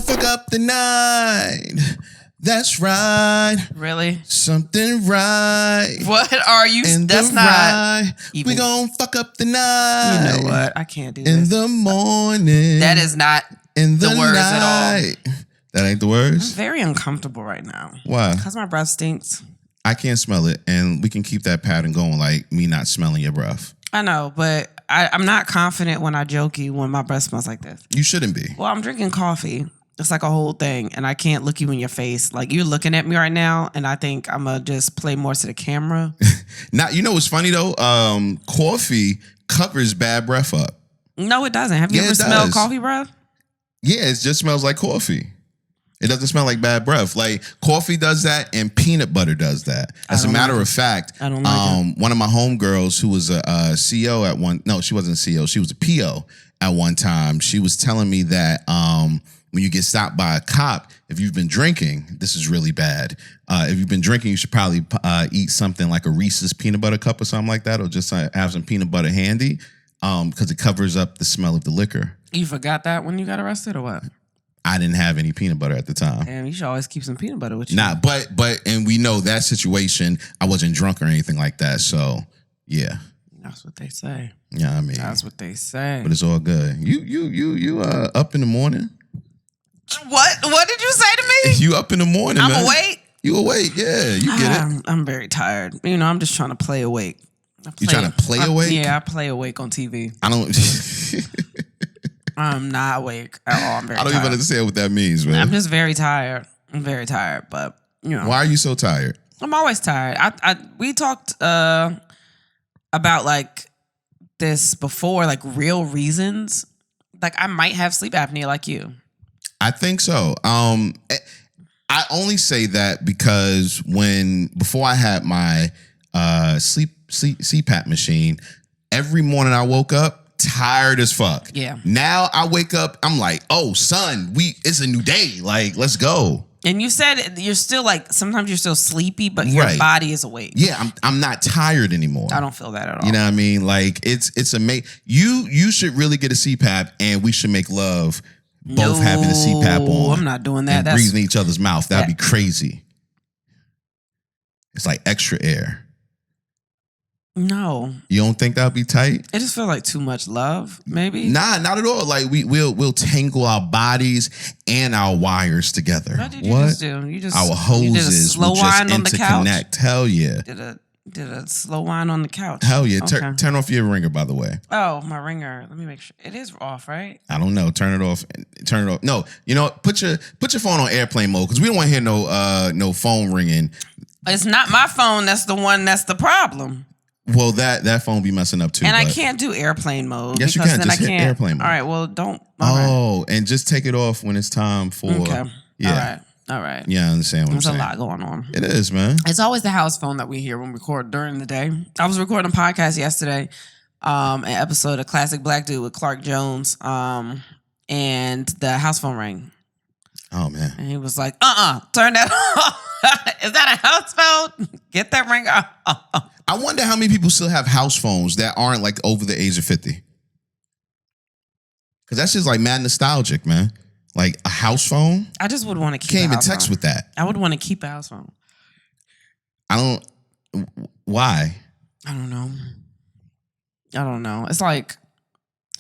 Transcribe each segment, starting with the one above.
gonna fuck up the night. That's right. Really? Something right. What are you? That's not. Right. We gonna fuck up the night. You know what? I can't do in this. the morning. That is not in the words night. At all. That ain't the words? I'm very uncomfortable right now. Why? Because my breath stinks. I can't smell it, and we can keep that pattern going, like me not smelling your breath. I know, but I'm not confident when I joke you when my breath smells like this. You shouldn't be. Well, I'm drinking coffee. It's like a whole thing, and I can't look you in your face. Like, you're looking at me right now, and I think I'm going to just play more to the camera. Now, you know what's funny, though? Coffee covers bad breath up. No, it doesn't. Have you ever smelled coffee breath? Yeah, it just smells like coffee. It doesn't smell like bad breath. Like, coffee does that, and peanut butter does that. As a matter of fact, I don't like one of my homegirls who was a CO at one... No, she wasn't a CO. She was a PO at one time. She was telling me that... when you get stopped by a cop, if you've been drinking, this is really bad. If you've been drinking, you should probably eat something like a Reese's peanut butter cup or something like that, or just have some peanut butter handy, because it covers up the smell of the liquor. You forgot that when you got arrested, or what? I didn't have any peanut butter at the time. Damn, you should always keep some peanut butter with you. Nah, but and we know that situation, I wasn't drunk or anything like that, so yeah. That's what they say. Yeah, I mean, that's what they say. But it's all good. You up in the morning? What did you say to me? You up in the morning, I'm man. awake? You awake, yeah. You get it. I'm very tired. You know, I'm just trying to play awake. You trying to play awake? Yeah, I play awake on TV. I don't... I'm not awake at all. I'm very tired. I don't even understand what that means, man. I'm just very tired. I'm very tired, but, you know. Why are you so tired? I'm always tired. We talked about, like, this before, like, real reasons. Like, I might have sleep apnea like you. I think so. I only say that because before I had my sleep CPAP machine, every morning I woke up tired as fuck. Yeah. Now I wake up, I'm like, oh, son, it's a new day. Like, let's go. And you said you're still like, sometimes you're still sleepy, but your body is awake. Yeah, I'm not tired anymore. I don't feel that at all. You know what I mean? Like, it's amazing. You should really get a CPAP, and we should make love both having a CPAP on. I'm not doing that. And breathing each other's mouth. That'd be crazy. It's like extra air. No. You don't think that'd be tight? It just feels like too much love, maybe? Nah, not at all. Like, we'll tangle our bodies and our wires together. What did you just do? Our hoses will just interconnect. Hell yeah. Did a slow wine on the couch. Hell yeah. Okay. Turn off your ringer, by the way. Oh, my ringer. Let me make sure. It is off, right? I don't know. Turn it off. Turn it off. No, you know, put your phone on airplane mode, because we don't want to hear no phone ringing. It's not my phone. That's the one that's the problem. Well, that phone be messing up too. And I can't do airplane mode. Yes, you can. Just hit airplane mode. All right, well, don't. And just take it off when it's time for... Okay. Yeah. All right. Yeah, I understand what I'm saying. There's a lot going on. It is, man. It's always the house phone that we hear when we record during the day. I was recording a podcast yesterday, an episode of Classic Black Dude with Clark Jones, and the house phone rang. Oh, man. And he was like, turn that off. Is that a house phone? Get that ring off. I wonder how many people still have house phones that aren't like over the age of 50. Because that's just like mad nostalgic, man. Like a house phone. I just would want to keep. Can't even text with that. I would want to keep a house phone. Why? I don't know. It's like,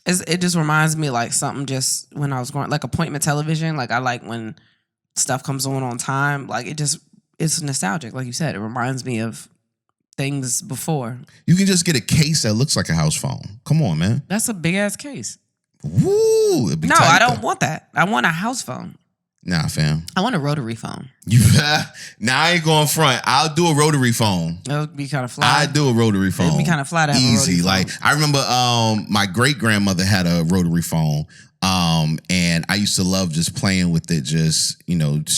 it just reminds me like something just when I was growing, like appointment television. Like I like when stuff comes on time. Like it's nostalgic. Like you said, it reminds me of things before. You can just get a case that looks like a house phone. Come on, man. That's a big ass case. Woo! No, I don't want that. I want a house phone. Nah, fam. I want a rotary phone. Now I ain't going front. I'll do a rotary phone. That would be kind of fly. I do a rotary phone. It'd be kind of fly to have easy. A rotary phone. Like I remember, my great grandmother had a rotary phone, and I used to love just playing with it. Just it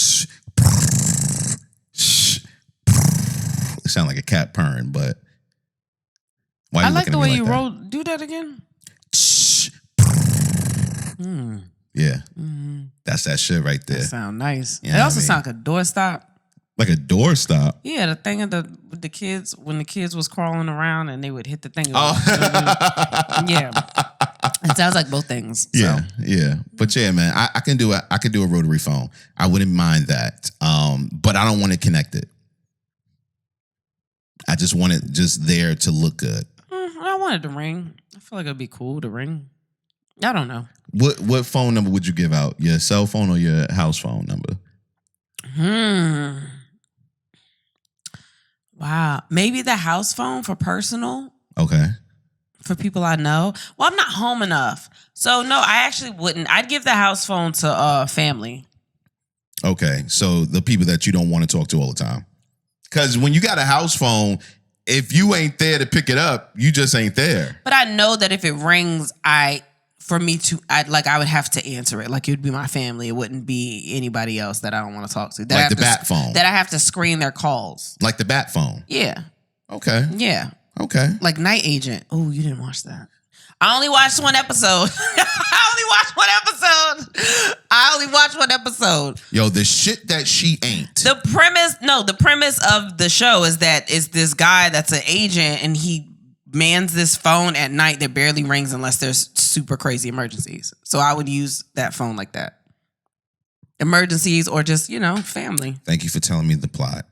sounded like a cat purring, but why? I like the way you roll. Do that again. Yeah, that's that shit right there. That sound nice. You know it also sounds like a doorstop. Like a doorstop. Yeah, the thing with the kids when the kids was crawling around and they would hit the thing. Oh, yeah, It sounds like both things. So. Yeah, yeah. But yeah, man, I can do a rotary phone. I wouldn't mind that. But I don't want to connect it. I just want it just there to look good. I want it to ring. I feel like it'd be cool to ring. I don't know. What phone number would you give out? Your cell phone or your house phone number? Wow. Maybe the house phone for personal. Okay. For people I know. Well, I'm not home enough. So no, I actually wouldn't. I'd give the house phone to family. Okay. So the people that you don't want to talk to all the time. Because when you got a house phone, if you ain't there to pick it up, you just ain't there. But I know that if it rings, I would have to answer it. Like it would be my family. It wouldn't be anybody else that I don't want to talk to. That like the bat phone. That I have to screen their calls. Like the bat phone. Yeah. Okay. Yeah. Okay. Like Night Agent. Oh, you didn't watch that. I only watched one episode. I only watched one episode. Yo, the shit that she ain't. The premise of the show is that it's this guy that's an agent and he mans this phone at night that barely rings unless there's super crazy emergencies. So I would use that phone like that. Emergencies or just, family. Thank you for telling me the plot.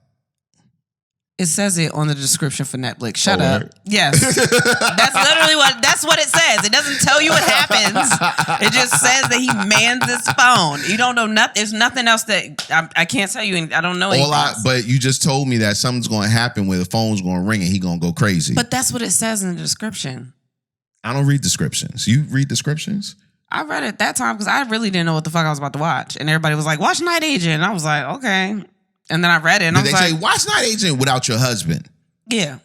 It says it on the description for Netflix. Shut up. Right. Yes. That's what it says. It doesn't tell you what happens. It just says that he mans this phone. You don't know nothing. There's nothing else that I can't tell you. I don't know anything else. But you just told me that something's going to happen where the phone's going to ring and he going to go crazy. But that's what it says in the description. I don't read descriptions. You read descriptions? I read it that time because I really didn't know what the fuck I was about to watch. And everybody was like, watch Night Agent. And I was like, okay. And then I read it and I was like... Did they say, watch Night Agent without your husband? Yeah.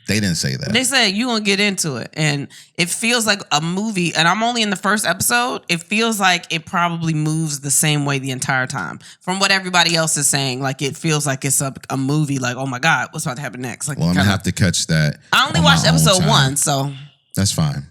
They didn't say that. They said, you going to get into it. And it feels like a movie. And I'm only in the first episode. It feels like it probably moves the same way the entire time. From what everybody else is saying, like it feels like it's a movie. Like, oh my God, what's about to happen next? Like, well, I'm going to have to catch that. I only watched episode 1, so... That's fine.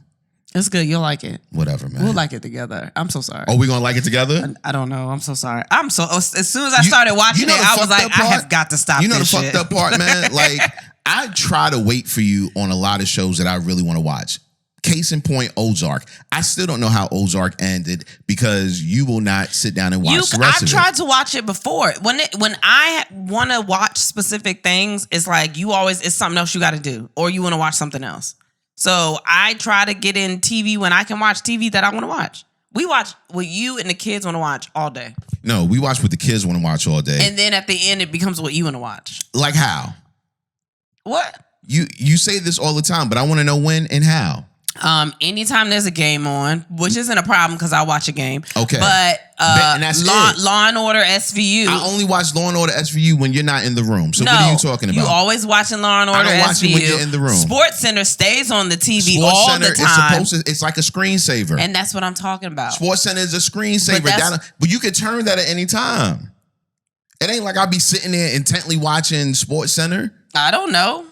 It's good. You'll like it. Whatever, man. We'll like it together. I'm so sorry. Are we going to like it together? I don't know. I'm so sorry. As soon as I started watching it, I was like, I have got to stop this shit. You know the fucked up part, man? Like, I try to wait for you on a lot of shows that I really want to watch. Case in point, Ozark. I still don't know how Ozark ended because you will not sit down and watch the rest of it. I've tried to watch it before. When I want to watch specific things, it's like it's something else you got to do, or you want to watch something else. So I try to get in TV when I can watch TV that I want to watch. We watch what you and the kids want to watch all day. No, we watch what the kids want to watch all day. And then at the end, it becomes what you want to watch. Like how? What? You say this all the time, but I want to know when and how. Anytime there's a game on, which isn't a problem because I watch a game. Okay. But and that's Law and Order SVU. I only watch Law and Order SVU when you're not in the room. So what are you talking about? You always watching Law and Order SVU. I don't watch it when you're in the room. Sports Center stays on the TV all the time. It's like a screensaver. And that's what I'm talking about. Sports Center is a screensaver. But you can turn that at any time. It ain't like I'll be sitting there intently watching Sports Center. I don't know.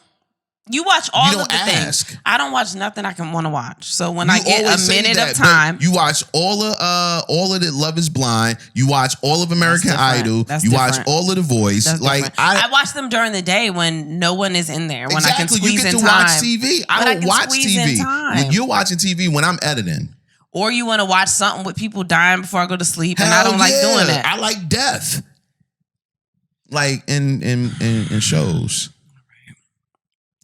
You watch all of the things. I don't watch nothing I can want to watch. So when I get a minute of time, you watch all of the Love Is Blind. You watch all of American Idol. You watch all of The Voice. I watch them during the day when no one is in there. When I can squeeze in time. You get to watch TV. I don't watch TV. When you're watching TV when I'm editing. Or you want to watch something with people dying before I go to sleep, and I don't like doing that. I like death. Like in shows.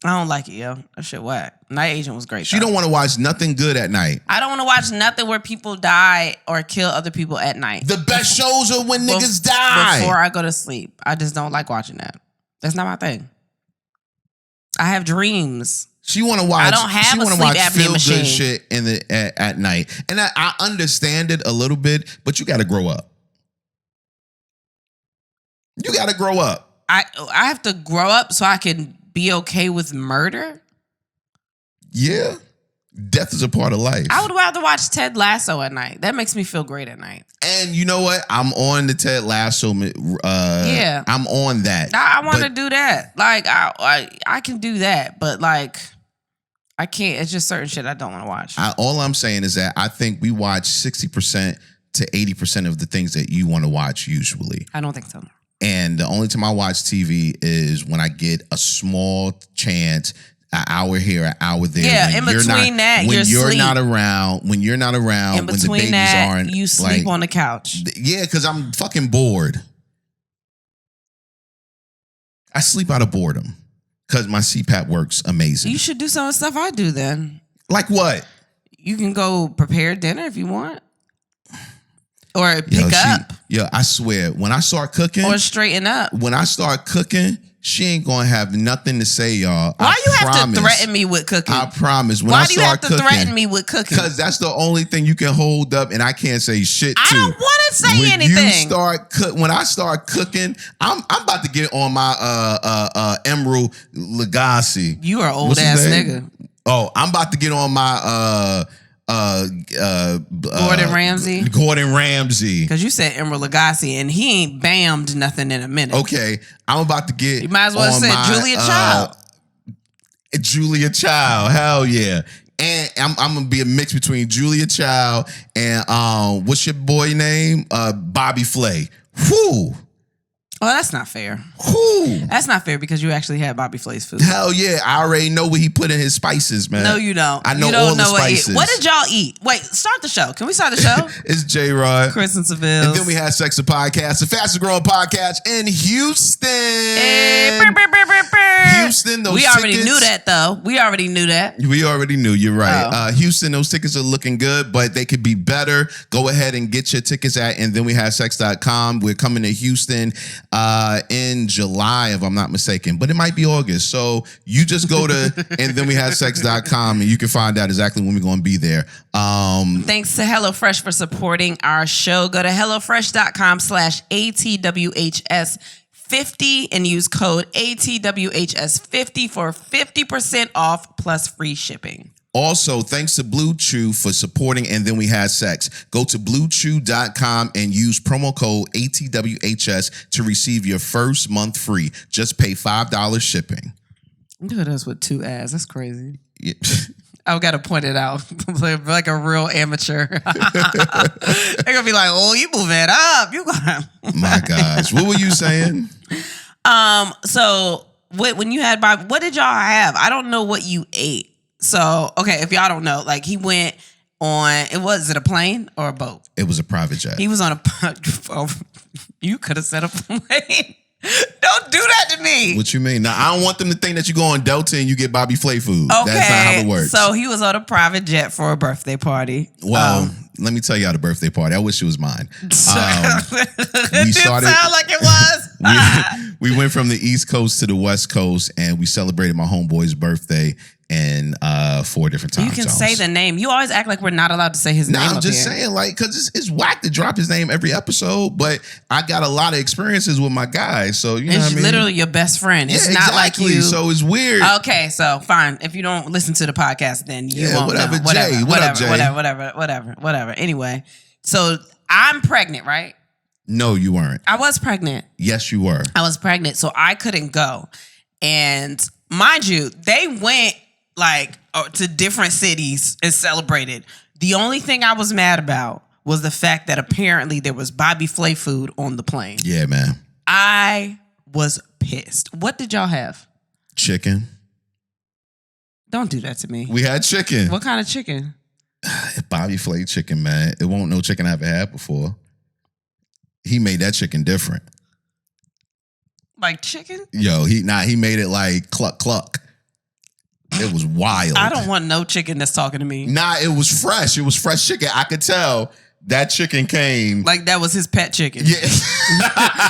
I don't like it, yo. That shit whack. Night Agent was great. She don't want to watch nothing good at night. I don't want to watch nothing where people die or kill other people at night. The best shows are when niggas die. Before I go to sleep. I just don't like watching that. That's not my thing. I have dreams. She want to watch. I don't have a sleep apnea machine. Shit at night, and I understand it a little bit, but you got to grow up. You got to grow up. I have to grow up so I can be okay with murder? Yeah. Death is a part of life. I would rather watch Ted Lasso at night. That makes me feel great at night. And you know what? I'm on the Ted Lasso. Yeah. I'm on that. I want to do that. Like, I can do that. But, like, I can't. It's just certain shit I don't want to watch. All I'm saying is that I think we watch 60% to 80% of the things that you want to watch usually. I don't think so. And the only time I watch TV is when I get a small chance an hour here, an hour there. Yeah, in between that, when you're asleep. not around, when you're not around, In when the between babies that, aren't, you sleep on the couch. Yeah, because I'm fucking bored. I sleep out of boredom because my CPAP works amazing. You should do some of the stuff I do then. Like what? You can go prepare dinner if you want. Or pick up. I swear, when I start cooking. Or straighten up. When I start cooking, she ain't going to have nothing to say, y'all. Why you have to threaten me with cooking? I promise. Why do you have to threaten me with cooking? Because that's the only thing you can hold up and I can't say shit to. I don't want to say anything. When I start cooking, I'm about to get on my Emerald Lagasse. You are old ass nigga. Oh, I'm about to get on my Gordon Ramsay. Because you said Emerald Lagasse and he ain't bammed nothing in a minute. Okay, I'm about to get. You might as well say Julia Child. Julia Child, hell yeah. And I'm gonna be a mix between Julia Child and what's your boy name? Bobby Flay. Whew. Well, that's not fair. Whew. That's not fair because you actually had Bobby Flay's food. Hell yeah, I already know what he put in his spices, man. No, you don't. I know you don't all the spices. What did y'all eat? Wait, start the show. Can we start the show? It's J-Rod. Chris and Seville. And then we have Sex the Podcast, the fastest growing podcast in Houston. Hey, Houston, those we already tickets, knew that, though. We already knew that. We already knew. You're right. Houston, those tickets are looking good, but they could be better. Go ahead and get your tickets at and then we have sex.com. We're coming to Houston in July, if I'm not mistaken, but it might be August. So you just go to and then we have sex.com and you can find out exactly when we're going to be there. Thanks to HelloFresh for supporting our show. Go to HelloFresh.com/ATWHS50 and use code ATWHS50 for 50% off plus free shipping. Also, thanks to Blue Chew for supporting And Then We Had Sex. Go to bluechew.com and use promo code ATWHS to receive your first month free. Just pay $5 shipping. Look at us with two ads. That's crazy. Yeah. I've got to point it out like a real amateur. They're going to be like, oh, you move it up. You got My gosh. What were you saying? So when you had Bob, what did y'all have? I don't know what you ate. So, okay, if y'all don't know, like he went on, is it a plane or a boat? It was a private jet. He was on a, you could have said a plane. Don't do that to me. What you mean? Now, I don't want them to think that you go on Delta and you get Bobby Flay food. Okay. That's not how it works. So he was on a private jet for a birthday party. Well, let me tell you how the birthday party. I wish it was mine. It didn't sound like it was. We went from the East Coast to the West Coast and we celebrated my homeboy's birthday in 4 different time zones. You can say the name. You always act like we're not allowed to say his name. I'm just saying, like, because it's whack to drop his name every episode, but I got a lot of experiences with my guys, so you know what I mean? It's literally your best friend. It's not exactly. like you. So it's weird. Okay, so fine. If you don't listen to the podcast, then you won't whatever, know. Whatever, Jay. What up, Jay? Whatever. Anyway, so I'm pregnant, right? No, you weren't. I was pregnant. Yes, you were. I was pregnant, so I couldn't go. And mind you, they went like to different cities and celebrated. The only thing I was mad about was the fact that apparently there was Bobby Flay food on the plane. Yeah, man. I was pissed. What did y'all have? Chicken. Don't do that to me. We had chicken. What kind of chicken? Bobby Flay chicken, man. It won't no chicken I ever had before. He made that chicken different. Like chicken? Yo, he made it like cluck cluck. It was wild. I don't want no chicken that's talking to me. Nah, it was fresh. It was fresh chicken. I could tell that chicken came. Like that was his pet chicken. Yeah.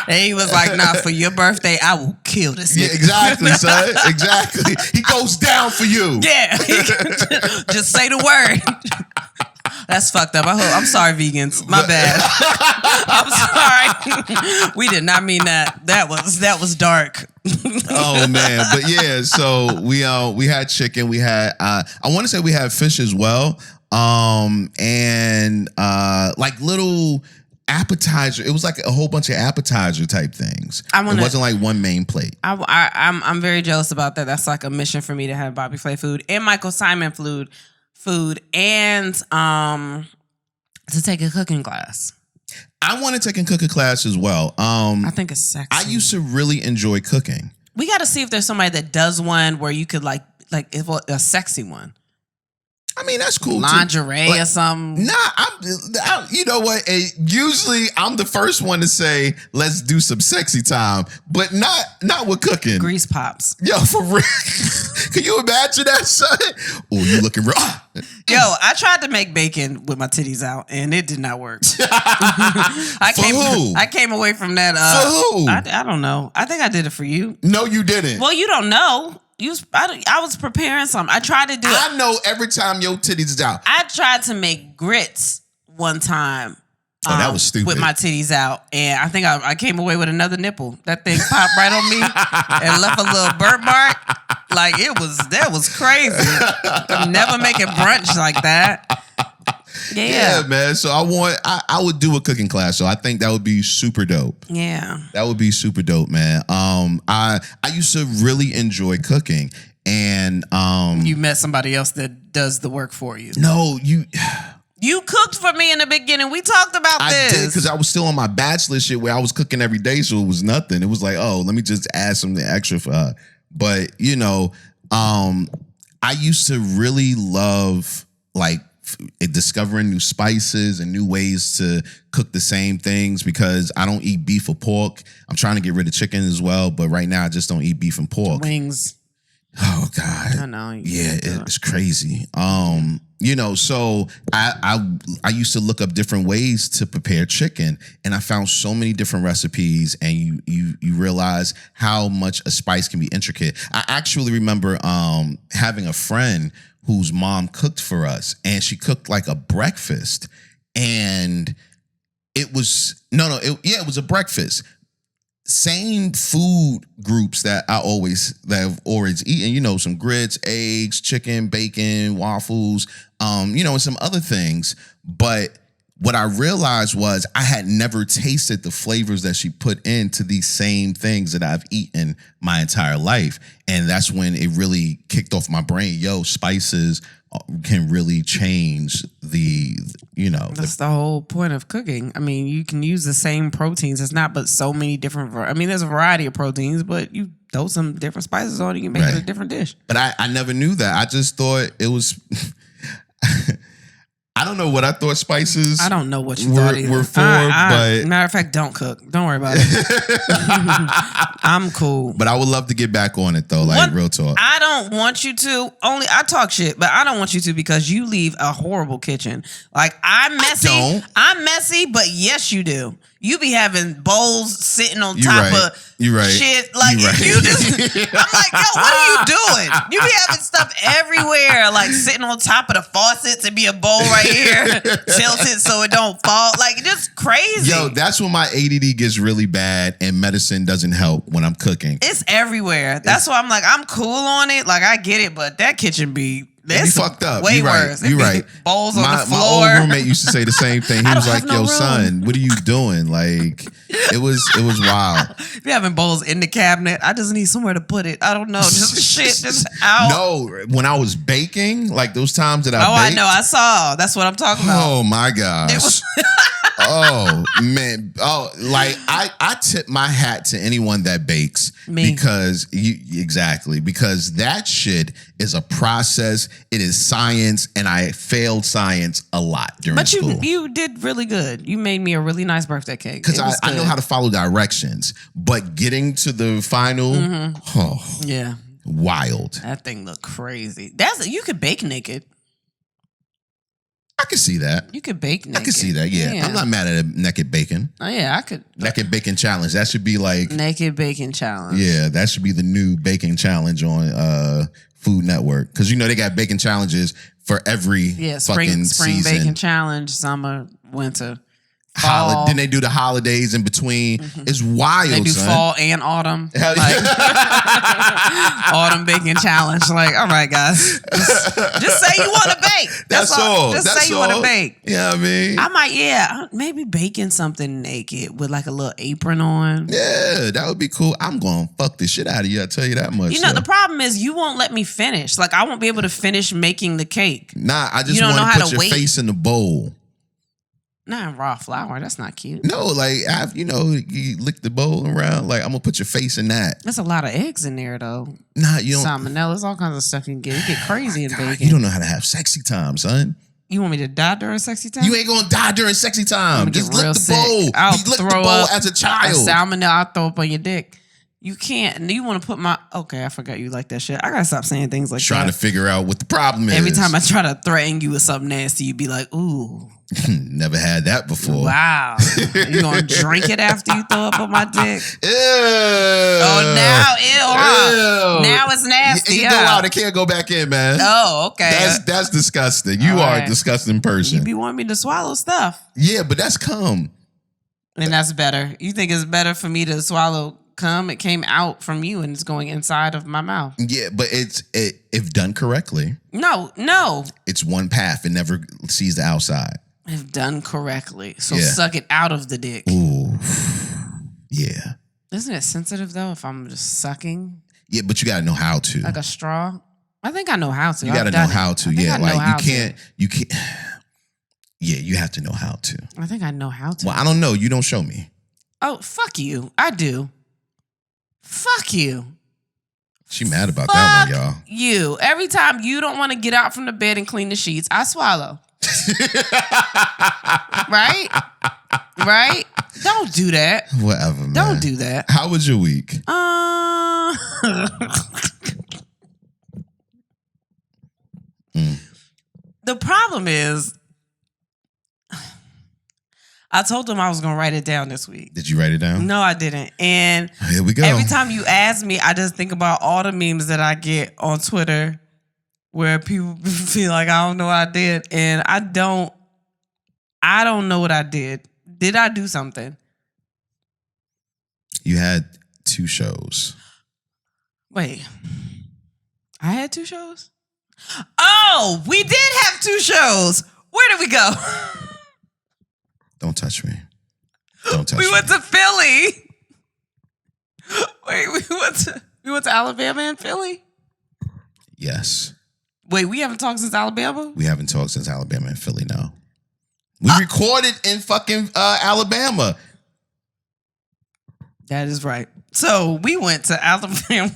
And he was like, nah, for your birthday, I will kill this nigga. Yeah, exactly, son. Exactly. He goes down for you. Yeah. Just say the word. That's fucked up. I'm sorry, vegans. My bad. I'm sorry. We did not mean that. That was dark. Oh man, but yeah. So we had chicken. We had I want to say we had fish as well. And like little appetizer. It was like a whole bunch of appetizer type things. It wasn't like one main plate. I'm very jealous about that. That's like a mission for me to have Bobby Flay food and Michael Simon food and to take a cooking class. I want to take a cooking class as well. I think it's sexy. I used to really enjoy cooking. We got to see if there's somebody that does one where you could like like a sexy one. I mean, that's cool. Lingerie or something. Nah, you know what? Usually, I'm the first one to say, "Let's do some sexy time," but not with cooking. Grease pops. Yo, for real. Can you imagine that, son? Oh, you looking real? Yo, I tried to make bacon with my titties out, and it did not work. I came away from that. For who? I don't know. I think I did it for you. No, you didn't. Well, you don't know. I was preparing something. I tried to do it. I know every time your titties is out. I tried to make grits one time. Oh, that was stupid. With my titties out. And I think I came away with another nipple. That thing popped right on me and left a little burnt mark. Like, that was crazy. I'm never making brunch like that. Yeah, man. So I would do a cooking class. So I think that would be super dope. Yeah. That would be super dope, man. I used to really enjoy cooking. And you met somebody else that does the work for you. No, You cooked for me in the beginning. We talked about this. I did, because I was still on my bachelor shit where I was cooking every day, so it was nothing. It was like, oh, let me just add something extra for her. But, I used to really love, like, discovering new spices and new ways to cook the same things, because I don't eat beef or pork. I'm trying to get rid of chicken as well, but right now I just don't eat beef and pork. Wings. Oh God. I know. Yeah, it's crazy. So I used to look up different ways to prepare chicken, and I found so many different recipes, and you realize how much a spice can be intricate. I actually remember having a friend whose mom cooked for us, and she cooked like a breakfast, and it was it was a breakfast. Same food groups that I've always eaten, some grits, eggs, chicken, bacon, waffles, and some other things. But what I realized was I had never tasted the flavors that she put into these same things that I've eaten my entire life. And that's when it really kicked off my brain. Yo, spices can really change That's the whole point of cooking. I mean, you can use the same proteins. It's not but so many different. There's a variety of proteins, but you throw some different spices on, you can make it a different dish. But I never knew that. I just thought it was. I don't know what I thought spices. I don't know what you thought either. Were for, but matter of fact, don't cook. Don't worry about it. I'm cool. But I would love to get back on it though, like real talk. I don't want you to. Only I talk shit, but I don't want you to, because you leave a horrible kitchen. Like, I'm messy. I'm messy, but yes, you do. You be having bowls sitting on top of shit. Like, you just, I'm like, yo, what are you doing? You be having stuff everywhere, like sitting on top of the faucets, and be a bowl right here, tilted so it don't fall. Like, just crazy. Yo, that's when my ADD gets really bad, and medicine doesn't help when I'm cooking. It's everywhere. That's why I'm like, I'm cool on it. Like, I get it, but that kitchen be... It's fucked up. Way worse. You're right. Bowls on the floor. My old roommate used to say the same thing. He was like, "Yo, son, what are you doing?" Like, it was wild. If you're having bowls in the cabinet, I just need somewhere to put it. I don't know, just shit just out. No, when I was baking, like those times that I know. I saw. That's what I'm talking about. Oh my gosh. Oh man. Oh, like I tip my hat to anyone that bakes. Me. Because because that shit is a process. It is science, and I failed science a lot during school. But you did really good. You made me a really nice birthday cake. Because I know how to follow directions, but getting to the final, yeah, wild. That thing looked crazy. You could bake naked. I could see that. You could bake naked. I could see that, yeah. I'm not mad at a naked bacon. Oh, yeah, I could. Naked bacon challenge. That should be like... Naked bacon challenge. Yeah, that should be the new baking challenge on Food Network. Because, they got baking challenges for every fucking spring season. Bacon challenge, summer, winter, fall. Then they do the holidays in between. Mm-hmm. It's wild, They do son. fall and autumn. Autumn baking challenge. Like, all right, guys. Just say you want to bake. That's all. Just say you want to bake. Yeah, I mean. I might, maybe baking something naked with like a little apron on. Yeah, that would be cool. I'm going to fuck the shit out of you. I'll tell you that much. The problem is you won't let me finish. Like, I won't be able to finish making the cake. Nah, I just want to put your face in the bowl. Not raw flour. That's not cute. No, like you lick the bowl around. Like I'm gonna put your face in that. There's a lot of eggs in there though. Nah, you don't. Salmonellas, all kinds of stuff you can get. You get crazy in bacon. You don't know how to have sexy time, son. You want me to die during sexy time? You ain't gonna die during sexy time. Just lick the bowl. I'll you lick the throw bowl up as a child. Salmonella, I'll throw up on your dick. You can't. And you want to put my... Okay, I forgot you like that shit. I gotta stop saying things like Trying that. to figure out what the problem is. Every time I try to threaten you with something nasty, you be like, ooh. Never had that before. Wow. You gonna drink it after you throw up on my dick? Ew. Oh, now, ew. Now it's nasty. You go out, it can't go back in, man. Oh, okay. That's disgusting. You are a disgusting person. You be wanting me to swallow stuff. Yeah, but that's cum. And that's better. You think it's better for me to swallow cum? It came out from you and it's going inside of my mouth. Yeah, but if done correctly. No. It's one path. It never sees the outside. If done correctly. So suck it out of the dick. Ooh. Yeah. Isn't it sensitive though if I'm just sucking? Yeah, but you gotta know how to. Like a straw? I think I know how to. You gotta know how to. Yeah, like you can't. Yeah, you have to know how to. I think I know how to. Well, I don't know. You don't show me. Oh, fuck you. I do. Fuck you. She mad about that one, y'all. You. Every time you don't want to get out from the bed and clean the sheets, I swallow. Right? Right? Don't do that. Whatever, man. Don't do that. How was your week? The problem is, I told them I was going to write it down this week. Did you write it down? No, I didn't. And here we go. Every time you ask me, I just think about all the memes that I get on Twitter where people feel like I don't know what I did. And I don't know what I did. Did I do something? You had 2 shows. Wait. I had 2 shows? Oh, we did have 2 shows. Where did we go? Don't touch me. Don't touch me. We went to Philly. Wait, we went to Alabama and Philly? Yes. Wait, we haven't talked since Alabama? We haven't talked since Alabama and Philly, no. We recorded in fucking Alabama. That is right. So we went to Alabama.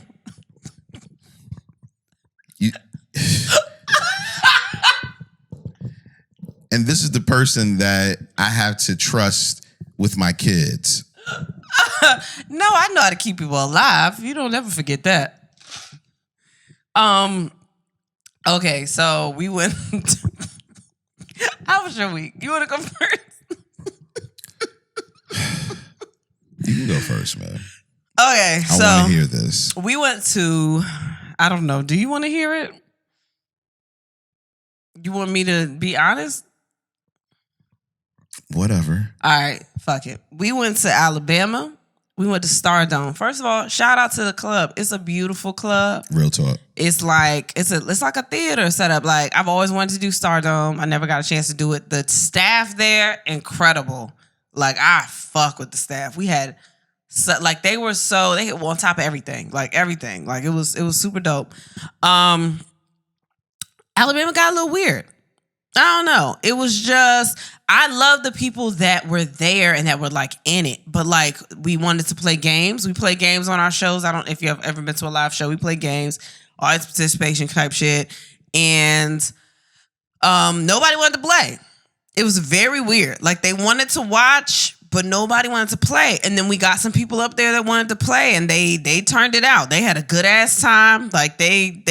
And this is the person that I have to trust with my kids. No, I know how to keep people alive. You don't ever forget that. Okay, so we went. How was your week? You want to go first? You can go first, man. Okay, I want to hear this. We went to, I don't know. Do you want to hear it? You want me to be honest? Whatever. All right, fuck it. We went to Alabama. We went to Stardome. First of all, shout out to the club. It's a beautiful club. Real talk. It's like it's like a theater setup. Like I've always wanted to do Stardome. I never got a chance to do it. The staff there, incredible. Like I fuck with the staff. We had they were on top of everything. Like everything. Like it was super dope. Alabama got a little weird. I don't know. It was just, I love the people that were there and that were like in it. But like we wanted to play games. We play games on our shows. I don't know if you've ever been to a live show. We play games, audience participation type shit. And nobody wanted to play. It was very weird. Like they wanted to watch, but nobody wanted to play. And then we got some people up there that wanted to play and they turned it out. They had a good ass time. Like the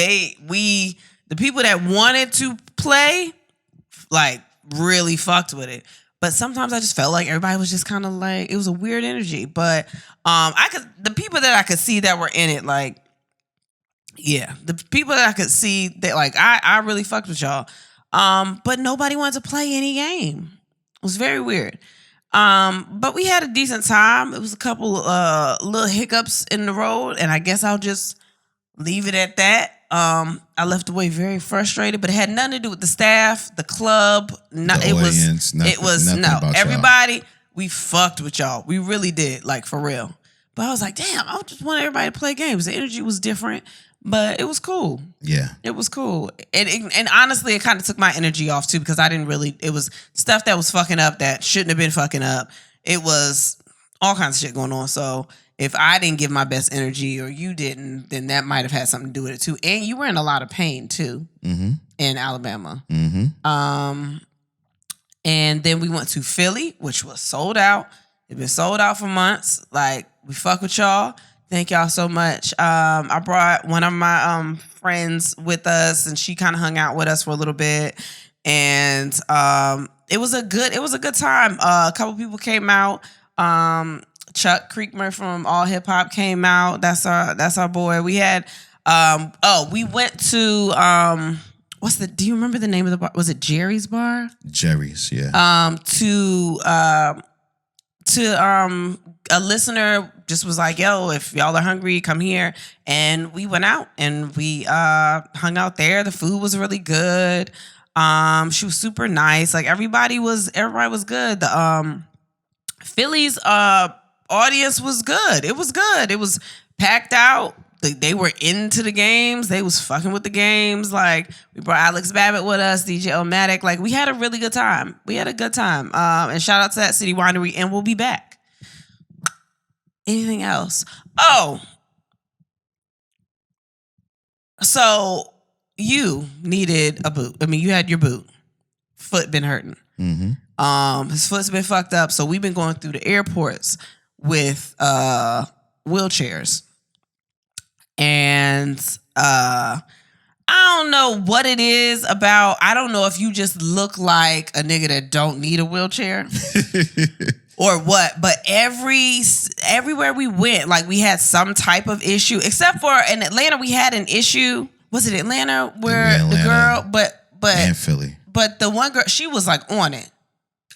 people that wanted to play, like really fucked with it. But sometimes I just felt like everybody was just kind of like, it was a weird energy. But the people that I could see that were in it, like, yeah, the people that I could see that like, I really fucked with y'all. But nobody wanted to play any game. It was very weird. But we had a decent time. It was a couple little hiccups in the road, and I guess I'll just leave it at that. I left away very frustrated, but it had nothing to do with the staff, the club. Everybody, we fucked with y'all. We really did, like for real. But I was like, damn, I just want everybody to play games. The energy was different. But it was cool. Yeah. It was cool. And honestly, it kind of took my energy off too, because it was stuff that was fucking up that shouldn't have been fucking up. It was all kinds of shit going on. So if I didn't give my best energy or you didn't, then that might have had something to do with it too. And you were in a lot of pain too in Alabama. And then we went to Philly, which was sold out. It's been sold out for months. Like, we fuck with y'all. Thank y'all so much. I brought one of my friends with us, and she kind of hung out with us for a little bit. And it was a good time. A couple people came out. Chuck Creekmer from All Hip Hop came out. That's our boy. We had we went to do you remember the name of the bar? Was it Jerry's Bar? Jerry's, yeah. To a listener just was like, yo, if y'all are hungry, come here. And we went out and we hung out there. The food was really good. She was super nice. Like, everybody was good. The Philly's audience was good. It was good. It was packed out. They were into the games. They was fucking with the games. Like, we brought Alex Babbitt with us, DJ Omatic. Like, we had a really good time. And shout out to that City Winery, and we'll be back. Anything else? Oh. So you needed a boot. I mean, you had your boot. Foot been hurting. His foot's been fucked up. So we've been going through the airports with wheelchairs. And I don't know what it is about. I don't know if you just look like a nigga that don't need a wheelchair or what. But everywhere we went, like, we had some type of issue. Except for in Atlanta, we had an issue. Was it Atlanta where the girl? But and Philly. But the one girl, she was like on it.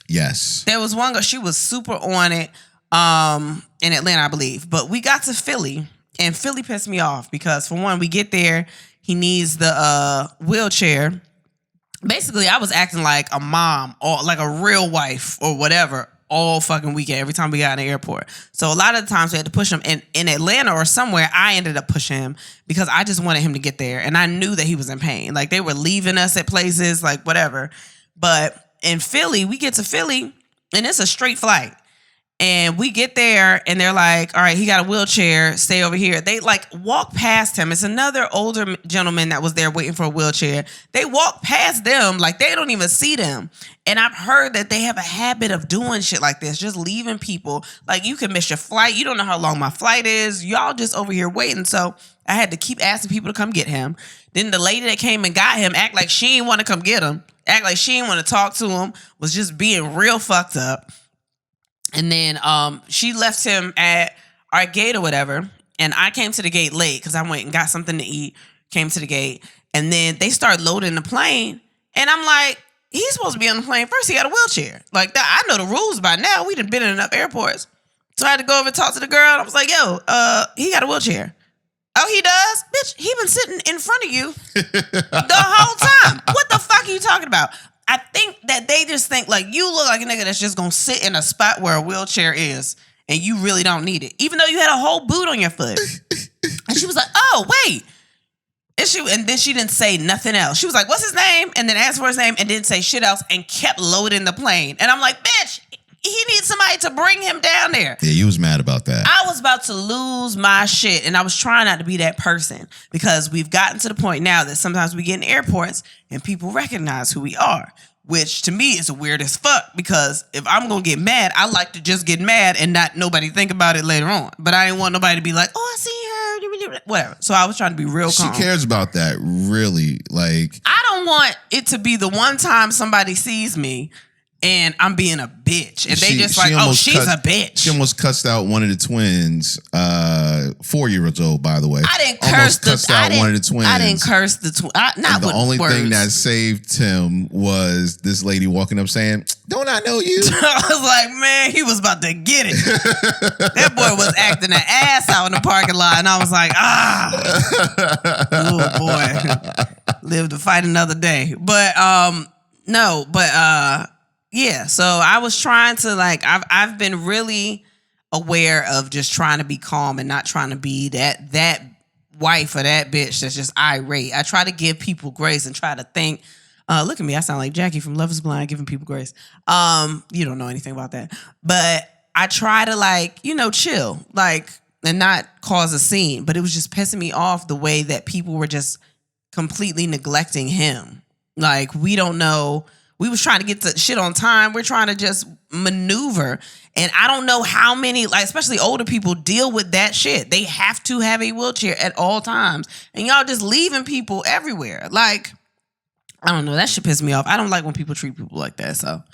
Yes. There was one girl, she was super on it. In Atlanta, I believe. But we got to Philly. And Philly pissed me off because, for one, we get there, he needs the wheelchair. Basically, I was acting like a mom or like a real wife or whatever all fucking weekend every time we got in the airport. So a lot of the times we had to push him. And in Atlanta or somewhere, I ended up pushing him because I just wanted him to get there. And I knew that he was in pain. Like, they were leaving us at places, like whatever. But in Philly, we get to Philly and it's a straight flight. And we get there and they're like, all right, he got a wheelchair, stay over here. They like walk past him. It's another older gentleman that was there waiting for a wheelchair. They walk past them like they don't even see them. And I've heard that they have a habit of doing shit like this, just leaving people. Like, you can miss your flight. You don't know how long my flight is. Y'all just over here waiting. So I had to keep asking people to come get him. Then the lady that came and got him act like she didn't want to come get him. Act like she didn't want to talk to him. Was just being real fucked up. And then she left him at our gate or whatever. And I came to the gate late because I went and got something to eat, came to the gate. And then they started loading the plane. And I'm like, he's supposed to be on the plane first. He got a wheelchair. Like, I know the rules by now. We done been in enough airports. So I had to go over and talk to the girl. And I was like, yo, he got a wheelchair. Oh, he does? Bitch, he been sitting in front of you the whole time. What the fuck are you talking about? I think that they just think, like, you look like a nigga that's just gonna sit in a spot where a wheelchair is and you really don't need it. Even though you had a whole boot on your foot. And she was like, oh, wait. And then she didn't say nothing else. She was like, what's his name? And then asked for his name and didn't say shit else and kept loading the plane. And I'm like, bitch, he needs somebody to bring him down there. Yeah, you was mad about that. I was about to lose my shit, and I was trying not to be that person because we've gotten to the point now that sometimes we get in airports and people recognize who we are, which to me is weird as fuck because if I'm going to get mad, I like to just get mad and not nobody think about it later on. But I didn't want nobody to be like, oh, I see her, whatever. So I was trying to be real calm. She cares about that, really. Like, I don't want it to be the one time somebody sees me and I'm being a bitch. And they just like, oh, she's a bitch. She almost cussed out one of the twins, 4-year-olds old, by the way. I didn't almost cussed out one of the twins. I didn't curse the twins. Not with the only words. thing that saved him was this lady walking up saying, don't I know you? I was like, man, he was about to get it. That boy was acting an ass out in the parking lot. And I was like, oh boy. Live to fight another day. But, yeah, so I was trying to, like, I've been really aware of just trying to be calm and not trying to be that wife or that bitch that's just irate. I try to give people grace and try to think. Look at me, I sound like Jackie from Love Is Blind giving people grace. You don't know anything about that, but I try to like chill, like, and not cause a scene. But it was just pissing me off the way that people were just completely neglecting him. Like, we don't know. We was trying to get the shit on time. We're trying to just maneuver. And I don't know how many, like, especially older people, deal with that shit. They have to have a wheelchair at all times. And y'all just leaving people everywhere. Like, I don't know. That shit pissed me off. I don't like when people treat people like that. So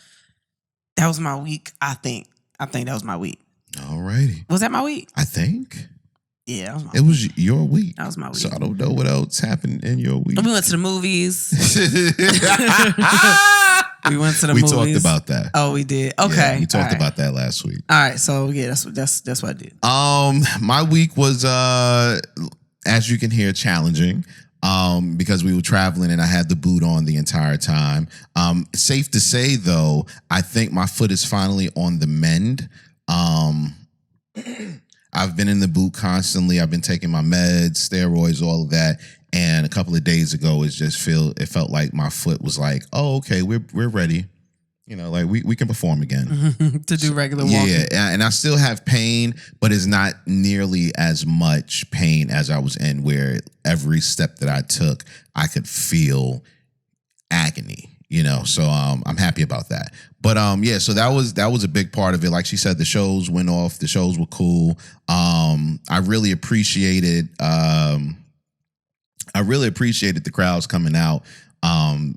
that was my week, I think. I think that was my week. All righty. Was that my week? I think. Yeah, that was my week. It was your week. That was my week. So I don't know what else happened in your week. We went to the movies. We went to the movies. We talked about that. Oh, we did. Okay. Yeah, we talked about that last week. All right. So yeah, that's what I did. My week was as you can hear, challenging. Because we were traveling and I had the boot on the entire time. Safe to say though, I think my foot is finally on the mend. I've been in the boot constantly. I've been taking my meds, steroids, all of that. And a couple of days ago, it felt like my foot was like, oh, okay, we're ready. Like we can perform again. To do regular walking. Yeah, and I still have pain, but it's not nearly as much pain as I was in, where every step that I took, I could feel agony. So I'm happy about that. But yeah, so that was a big part of it. Like she said, the shows went off. The shows were cool. I really appreciated the crowds coming out.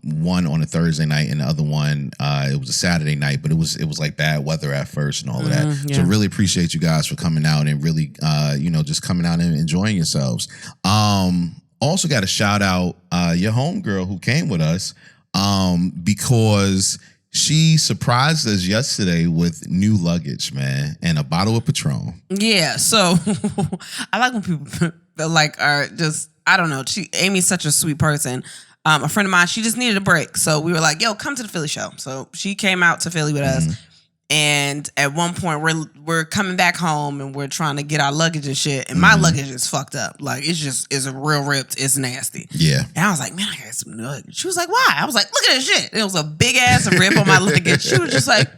One on a Thursday night and the other one it was a Saturday night, but it was like bad weather at first and all of that. Yeah. So really appreciate you guys for coming out and really just coming out and enjoying yourselves. Also got to shout out your homegirl who came with us because she surprised us yesterday with new luggage, man, and a bottle of Patron. Yeah, so I like when people like are just, I don't know. Amy's such a sweet person. A friend of mine, she just needed a break. So we were like, yo, come to the Philly show. So she came out to Philly with us. And at one point, we're coming back home and we're trying to get our luggage and shit. And my luggage is fucked up. Like, it's real ripped. It's nasty. Yeah. And I was like, man, I got some luggage. She was like, why? I was like, look at this shit. It was a big ass rip on my luggage. She was just like,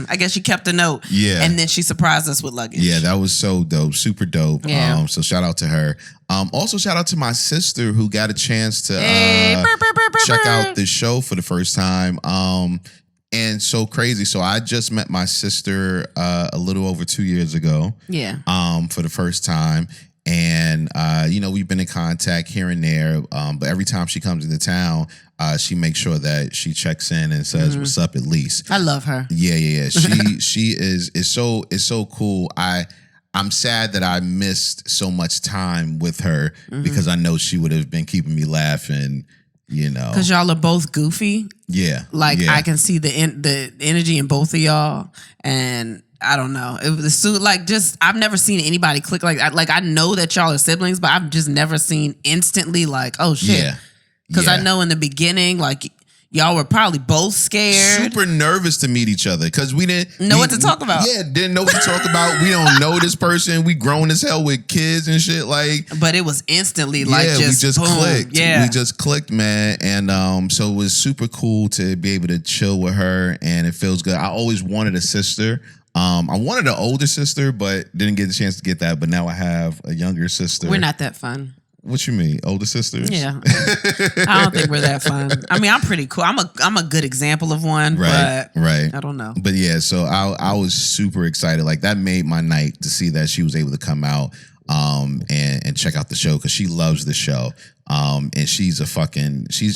I guess she kept a note. Yeah. And then she surprised us with luggage. Yeah, that was so dope. Super dope. Yeah. So shout out to her. Also shout out to my sister who got a chance to check out the show for the first time. And so crazy. So I just met my sister a little over 2 years ago. Yeah. For the first time. And, we've been in contact here and there. But every time she comes into town, she makes sure that she checks in and says, what's up at least. I love her. Yeah. She is so cool. I'm sad that I missed so much time with her because I know she would have been keeping me laughing. Because y'all are both goofy. Yeah. Like, I can see the energy in both of y'all. And I don't know. It was I've never seen anybody click like that. Like, I know that y'all are siblings, but I've just never seen instantly like, oh shit. Yeah. Because I know in the beginning, like, y'all were probably both scared. Super nervous to meet each other because we didn't know what to talk about. Yeah, didn't know what to talk about. We don't know this person. We grown as hell with kids and shit. Like, but it was instantly we just boom. clicked. Yeah, we just clicked, man. And so it was super cool to be able to chill with her, and it feels good. I always wanted a sister. I wanted an older sister, but didn't get the chance to get that. But now I have a younger sister. We're not that fun. What you mean, older sisters? Yeah, I don't think we're that fun. I mean, I'm pretty cool. I'm a good example of one, right? I don't know. But yeah, so I was super excited. Like, that made my night to see that she was able to come out and check out the show because she loves the show. And she's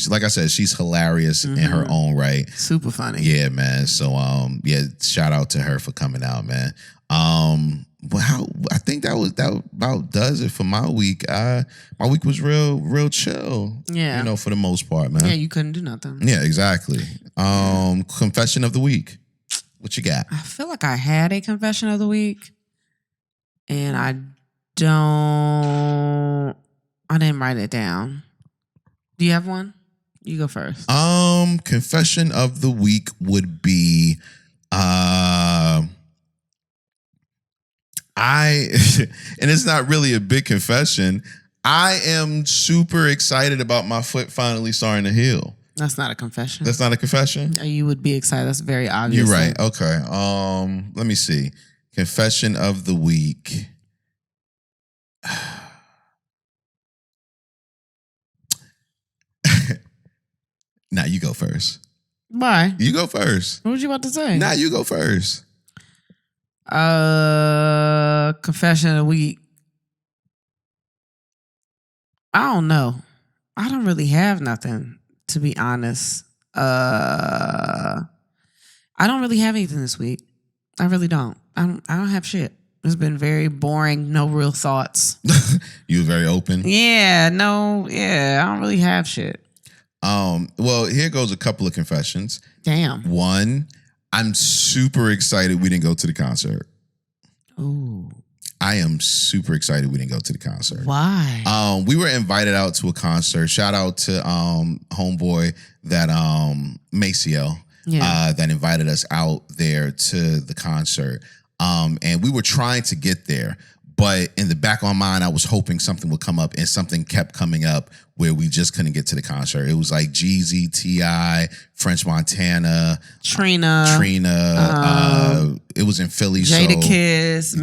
like I said, she's hilarious in her own right. Super funny. Yeah, man. So yeah, shout out to her for coming out, man. Well, I think that about does it for my week. My week was real chill. Yeah. For the most part, man. Yeah, you couldn't do nothing. Yeah, exactly. Confession of the week. What you got? I feel like I had a confession of the week, and I didn't write it down. Do you have one? You go first. Confession of the week would be and it's not really a big confession. I am super excited about my foot finally starting to heal. That's not a confession. That's not a confession? You would be excited. That's very obvious. You're right. Okay. Let me see. Confession of the week. Nah, you go first. Why? You go first. What was you about to say? Nah, you go first. Confession of the week. I don't know. I don't really have nothing, to be honest. I don't really have anything this week. I really don't. I don't have shit. It's been very boring. No real thoughts. You were very open. Yeah. No. Yeah. I don't really have shit. Well, here goes a couple of confessions. Damn. One, I'm super excited we didn't go to the concert. Ooh. I am super excited we didn't go to the concert. Why? We were invited out to a concert. Shout out to homeboy that Maceo that invited us out there to the concert. And we were trying to get there, but in the back of my mind, I was hoping something would come up, and something kept coming up where we just couldn't get to the concert. It was like Jeezy, T.I., French Montana, Trina. It was in Philly. Jadakiss,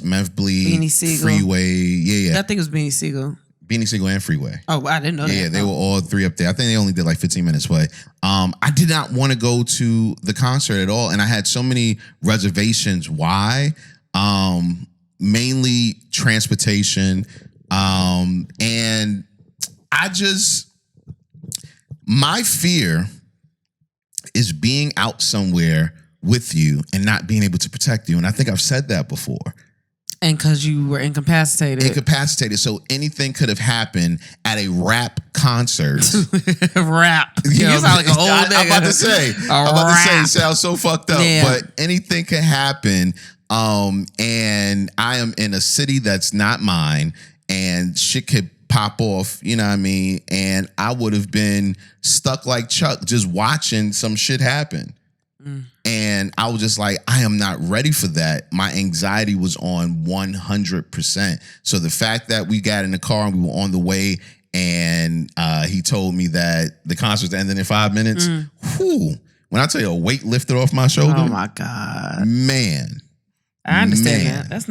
Memph Bleak, Beanie Siegel. Freeway. Yeah. I think it was Beanie Siegel. Beanie Siegel and Freeway. Oh, I didn't know that. Yeah, they were all three up there. I think they only did like 15 minutes play. I did not want to go to the concert at all, and I had so many reservations. Why? Mainly transportation, and my fear is being out somewhere with you and not being able to protect you. And I think I've said that before. And because you were incapacitated. So anything could have happened at a rap concert. Rap. You sound like an old nigga. I'm about to say, it sounds so fucked up. Yeah. But anything could happen. And I am in a city that's not mine, and shit could pop off, you know what I mean? And I would have been stuck like Chuck just watching some shit happen. And I was just like, I am not ready for that. My anxiety was on 100%. So the fact that we got in the car and we were on the way, and he told me that the concert's ending in 5 minutes, whew, when I tell you a weight lifted off my shoulder. Oh my God. Man. I understand that. That's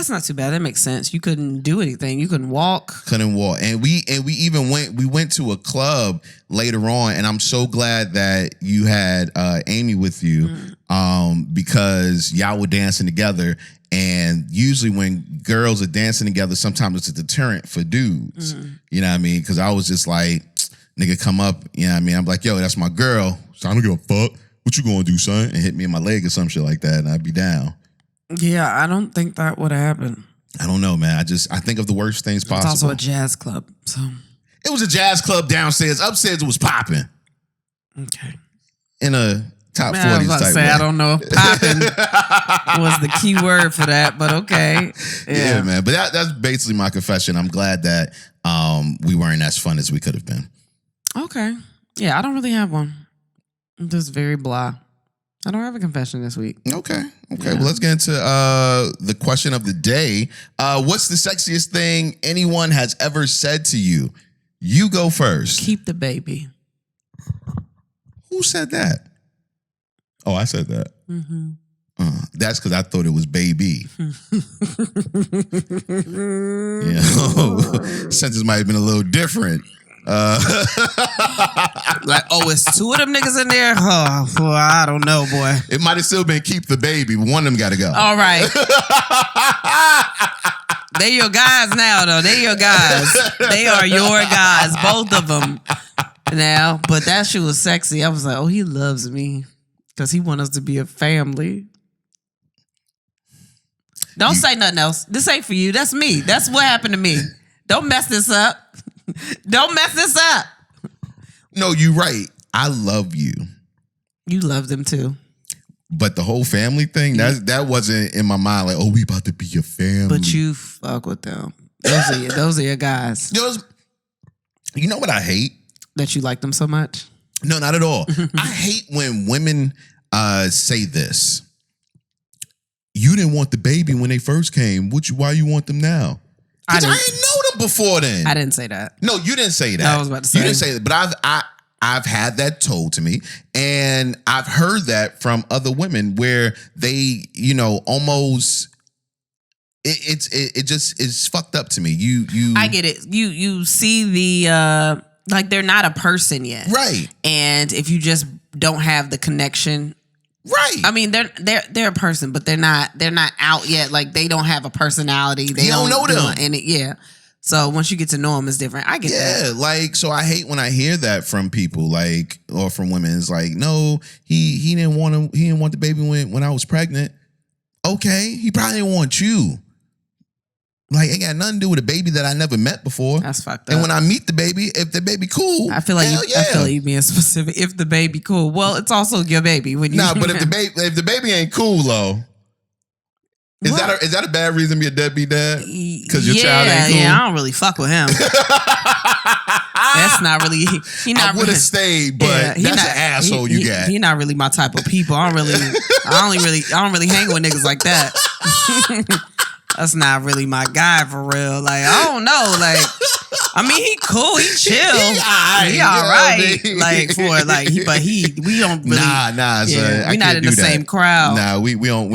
not too bad. That makes sense. You couldn't do anything. You couldn't walk. And we even went to a club later on, and I'm so glad that you had Amy with you, because y'all were dancing together. And usually when girls are dancing together, sometimes it's a deterrent for dudes. You know what I mean? Because I was just like, nigga, come up. You know what I mean? I'm like, yo, that's my girl. So I don't give a fuck. What you gonna do, son? And hit me in my leg or some shit like that, and I'd be down. Yeah, I don't think that would have happened. I don't know, man. I think of the worst things possible. It's also a jazz club, so it was a jazz club downstairs. Upstairs, it was popping. Okay. In a top 40s I was about to say, way. I don't know if popping was the key word for that, but okay. Yeah, man. But that's basically my confession. I'm glad that we weren't as fun as we could have been. Okay. Yeah, I don't really have one. I'm just very blah. I don't have a confession this week. Okay. Yeah. Well, let's get into the question of the day. What's the sexiest thing anyone has ever said to you? You go first. Keep the baby. Who said that? Oh, I said that. That's because I thought it was baby. Sentence might have been a little different. Like, it's two of them niggas in there? Oh, boy, I don't know, boy. It might have still been keep the baby, but one of them got to go. All right. They your guys now, though. They your guys. They are your guys, both of them now. But that shit was sexy. I was like, he loves me because he wants us to be a family. Don't say nothing else. This ain't for you. That's me. That's what happened to me. Don't mess this up. Don't mess this up. No, you're right. I love you. You love them too. But the whole family thing, that wasn't in my mind. Like, we about to be your family. But you fuck with them. Those are your guys. You know what I hate? That you like them so much? No, not at all. I hate when women say this. You didn't want the baby when they first came. Why you want them now? Because I didn't know them before then. I didn't say that. No, you didn't say that. No, I was about to say. You didn't say that. But I've had that told to me, and I've heard that from other women where they, almost it's fucked up to me. You I get it. You see the like they're not a person yet. Right. And if you just don't have the connection. Right. I mean, they're a person, but they're not out yet. Like they don't have a personality. They don't know them. And yeah. So once you get to know them, it's different. I get that. Yeah, like, so I hate when I hear that from people, like, or from women. It's like, no, he didn't want the baby when I was pregnant. Okay, he probably didn't want you. Like, it got nothing to do with a baby that I never met before. That's fucked up. And when I meet the baby, if the baby cool, I feel like you being specific. If the baby cool, well, it's also your baby. When you but if the baby ain't cool though. Is that a bad reason to be a deadbeat dad? Because your child ain't cool? Yeah, I don't really fuck with him. That's not really. I would have stayed, but that's an asshole you got. He not really my type of people. I don't really hang with niggas like that. That's not really my guy for real. Like, I don't know. Like, I mean, he cool. He chill. He all right. Like we don't really. Nah. Yeah, we not in the same crowd. Nah, we don't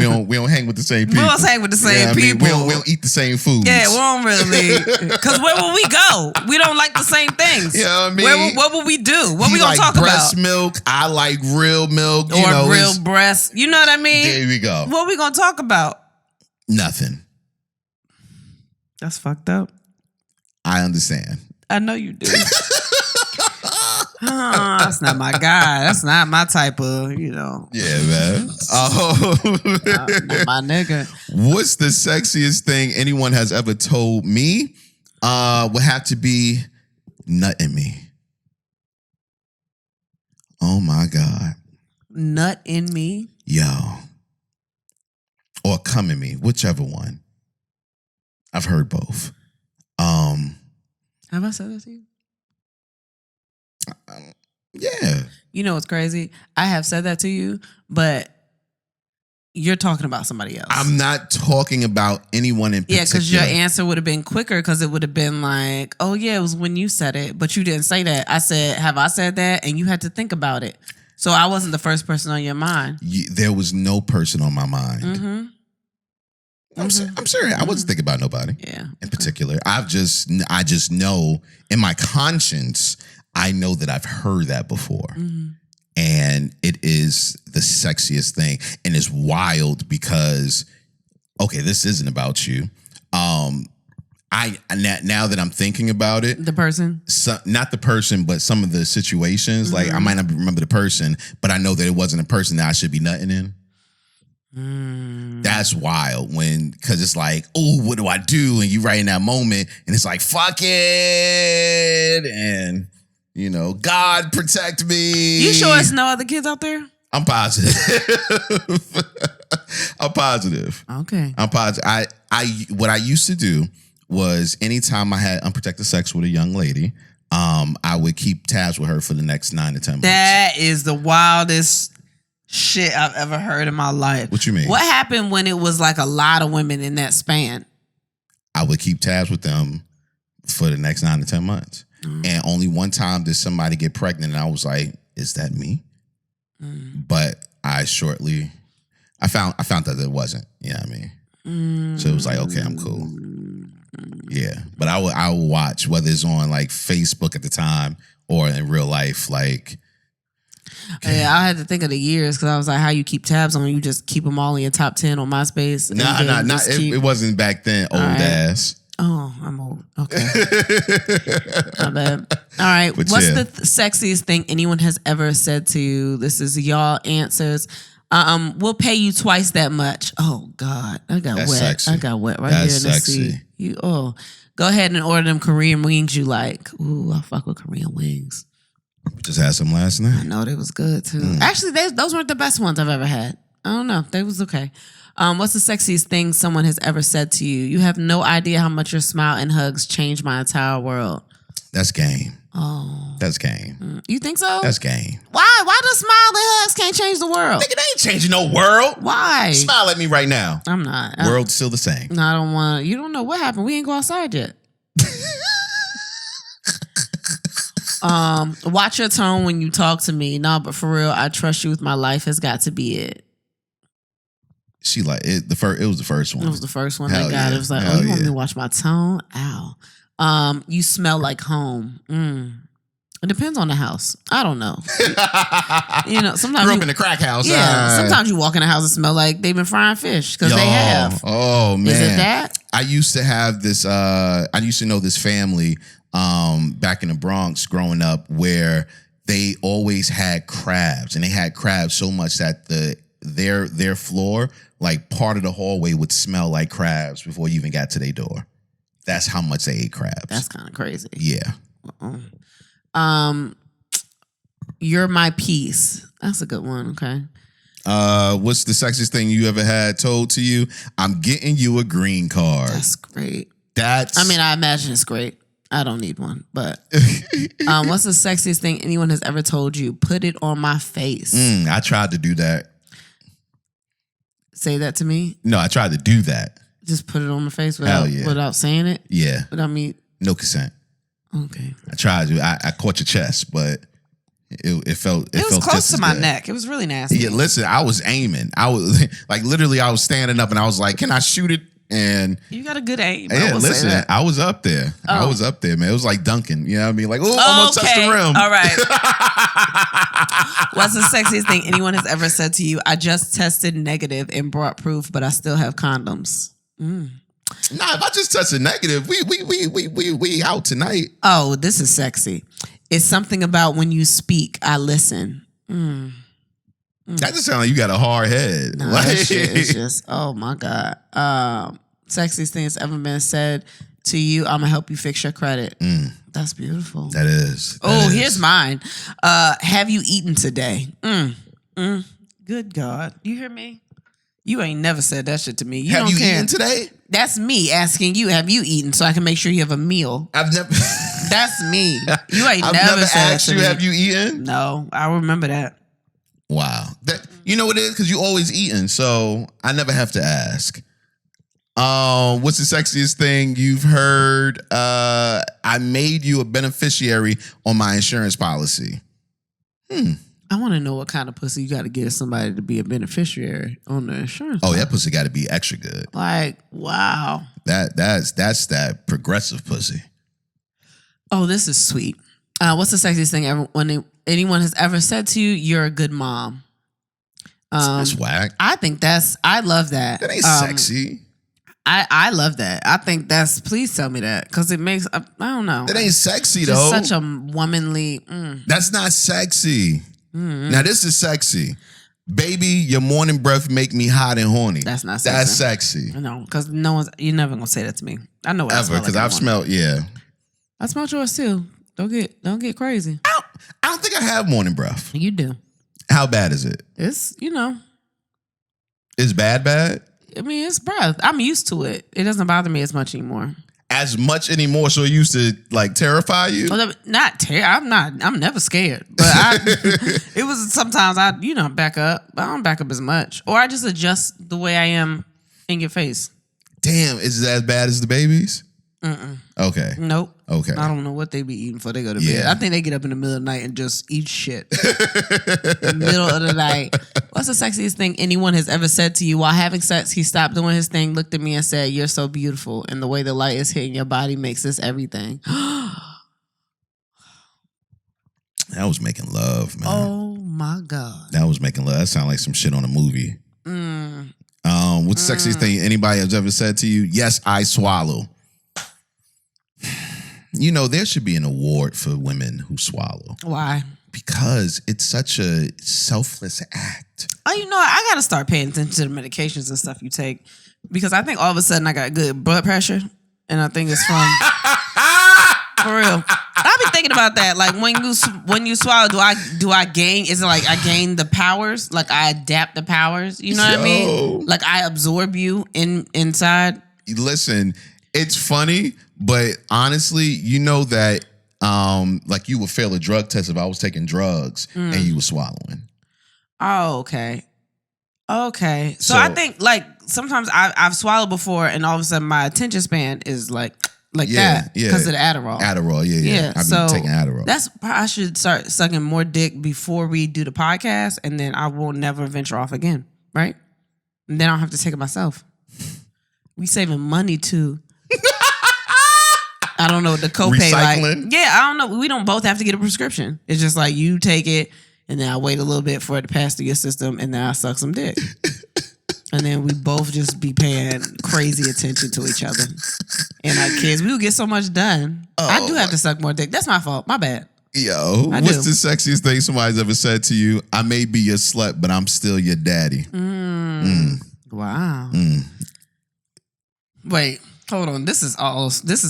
hang with the same people. We don't hang with the same people. We don't eat the same foods. Yeah, we don't really. Because where will we go? We don't like the same things. You know what I mean? What will we do? What we gonna talk breast about? Milk. I like real milk. Or real breast. You know what I mean? There we go. What we gonna talk about? Nothing. That's fucked up. I understand. I know you do. That's not my guy. That's not my type of, Yeah, man. Not my nigga. What's the sexiest thing anyone has ever told me? Would have to be nut in me. Oh my God. Nut in me? Yo. Or come in me, whichever one. I've heard both. Have I said that to you? Yeah. You know what's crazy? I have said that to you, but you're talking about somebody else. I'm not talking about anyone in particular. Yeah, because your answer would have been quicker because it would have been like, oh yeah, it was when you said it, but you didn't say that. I said, have I said that? And you had to think about it. So I wasn't the first person on your mind. There was no person on my mind. Mm-hmm. I'm serious. I wasn't thinking about nobody in particular. I just know in my conscience, I know that I've heard that before. Mm-hmm. And it is the sexiest thing. And it's wild because, okay, this isn't about you. Now that I'm thinking about it. The person? Not the person, but some of the situations. Mm-hmm. Like, I might not remember the person, but I know that it wasn't a person that I should be nutting in. That's wild because it's like, oh, what do I do? And you right in that moment and it's like, fuck it. And, God protect me. You sure it's no other kids out there? I'm positive. I'm positive. Okay. I'm positive. What I used to do was anytime I had unprotected sex with a young lady, I would keep tabs with her for the next 9 to 10 months. That is the wildest shit I've ever heard in my life. What you mean? What happened when it was like a lot of women in that span? I would keep tabs with them for the next 9 to 10 months. And only one time did somebody get pregnant and I was like, is that me? But I found that it wasn't. You know what I mean? So it was like, okay, I'm cool. Yeah. But I would watch, whether it's on like Facebook at the time or in real life, like. Okay. Yeah, I had to think of the years because I was like, how you keep tabs on? You just keep them all in your top 10 on MySpace? It wasn't back then, old ass. Oh, I'm old. Okay. My bad. All right. But what's the sexiest thing anyone has ever said to you? This is y'all answers. We'll pay you twice that much. Oh, God. I got That's wet. Sexy. I got wet right That's here in the sexy. seat. Go ahead and order them Korean wings you like. Ooh, I fuck with Korean wings. Just had some last night. I know they was good too. Actually, those weren't the best ones I've ever had. I don't know. They was okay. What's the sexiest thing someone has ever said to you? You have no idea how much your smile and hugs changed my entire world. That's game. Oh. That's game. You think so? That's game. Why? Why does smile and hugs can't change the world? Nigga, they ain't changing no world. Why? Smile at me right now. I'm not. World's still the same. No, I don't want to. You don't know what happened. We ain't go outside yet. Watch your tone when you talk to me. No, but for real, I trust you with my life has got to be it. She like it. It was the first one. It was the first one. Hell Thank God. yeah. It was like, Hell you want me yeah. to watch my tone? Ow. You smell like home. It depends on the house. I don't know. Sometimes Grew up in a crack house. Yeah. Sometimes you walk in the house and smell like they've been frying fish because they have. Oh man. Is it that? I used to have this. I used to know this family back in the Bronx growing up where they always had crabs, and they had crabs so much that their floor, like part of the hallway, would smell like crabs before you even got to their door. That's how much they ate crabs. That's kind of crazy. Yeah. You're my peace. That's a good one. Okay. What's the sexiest thing you ever had told to you? I'm getting you a green card. That's great. I imagine it's great. I don't need one, but what's the sexiest thing anyone has ever told you? Put it on my face. I tried to do that. Say that to me. No, I tried to do that. Just put it on my face without saying it. Yeah. Without me. No consent. Okay. I tried to. I caught your chest, but it felt. It was close just to as my good. neck. It was really nasty. Yeah. Listen, I was aiming. I was like literally. I was standing up, and I was like, "Can I shoot it?" And you got a good aim. yeah, listen, I was up there. I was up there, man. It was like dunking. You know what I mean? Like, oh, almost touched the rim. All right. What's the sexiest thing anyone has ever said to you? I just tested negative and brought proof, but I still have condoms. Nah, if I just touch a negative, we out tonight. Oh, this is sexy. It's something about when you speak, I listen. That just sounds like you got a hard head. No, that shit is just, oh my God. Sexiest thing that's ever been said to you, I'm gonna help you fix your credit. That's beautiful. That is. Here's mine. Have you eaten today? Good God. You hear me? You ain't never said that shit to me. Have you eaten today? That's me asking you, have you eaten so I can make sure you have a meal? I've never. That's me. You ain't I've never said asked that to you, me. have you eaten? No, I remember that. Wow. You know what it is? Because you always eating, so I never have to ask. What's the sexiest thing you've heard? I made you a beneficiary on my insurance policy. I want to know what kind of pussy you got to get somebody to be a beneficiary on the insurance. Oh, that pussy got to be extra good. Like, wow. That's that progressive pussy. Oh, this is sweet. What's the sexiest thing anyone has ever said to you? You're a good mom. That's whack. I love that. That ain't sexy. I love that. I think please tell me that because it makes, I don't know. That ain't sexy Just though. such a womanly. That's not sexy. Now this is sexy. Baby, your morning breath make me hot and horny. That's not sexy. That's sexy. No, because you're never going to say that to me. I know what I Ever, smell like because I've smelled, yeah. I smelled yours too. Don't get crazy. I don't think I have morning breath. You do. How bad is it? It's, It's bad? I mean, it's breath. I'm used to it. It doesn't bother me as much anymore. As much anymore, so it used to like terrify you? Well, I'm never scared. But it was sometimes back up. But I don't back up as much. Or I just adjust the way I am in your face. Damn, is it as bad as the babies? Okay. Nope. Okay. I don't know what they be eating before they go to bed. Yeah. I think they get up in the middle of the night and just eat shit. Middle of the night. What's the sexiest thing anyone has ever said to you while having sex? He stopped doing his thing, looked at me and said, "You're so beautiful. And the way the light is hitting your body makes this everything." That was making love, man. Oh my God. That was making love. That sounded like some shit on a movie. What's the sexiest thing anybody has ever said to you? Yes, I swallow. There should be an award for women who swallow. Why? Because it's such a selfless act. Oh, I got to start paying attention to the medications and stuff you take because I think all of a sudden I got good blood pressure and I think it's from for real. I be thinking about that. Like when you swallow, do I gain? Is it like I gain the powers? Like I adapt the powers? You know what I mean? Like I absorb you inside. Listen, it's funny, but honestly, you know that like you would fail a drug test if I was taking drugs and you were swallowing. Oh, okay. Okay. So I think like sometimes I've swallowed before and all of a sudden my attention span is like that because of the Adderall. Yeah. I've been taking Adderall. I should start sucking more dick before we do the podcast, and then I will never venture off again, right? And then I don't have to take it myself. We saving money too. I don't know what the copay Recycling? like. Yeah, I don't know. We don't both have to get a prescription. It's just like you take it, and then I wait a little bit for it to pass through your system, and then I suck some dick. And then we both just be paying crazy attention to each other. And our kids, we would get so much done. I do have to suck more dick. That's my fault. My bad. Yo, what's the sexiest thing somebody's ever said to you? I may be your slut, but I'm still your daddy. Wow. Wait, hold on. This is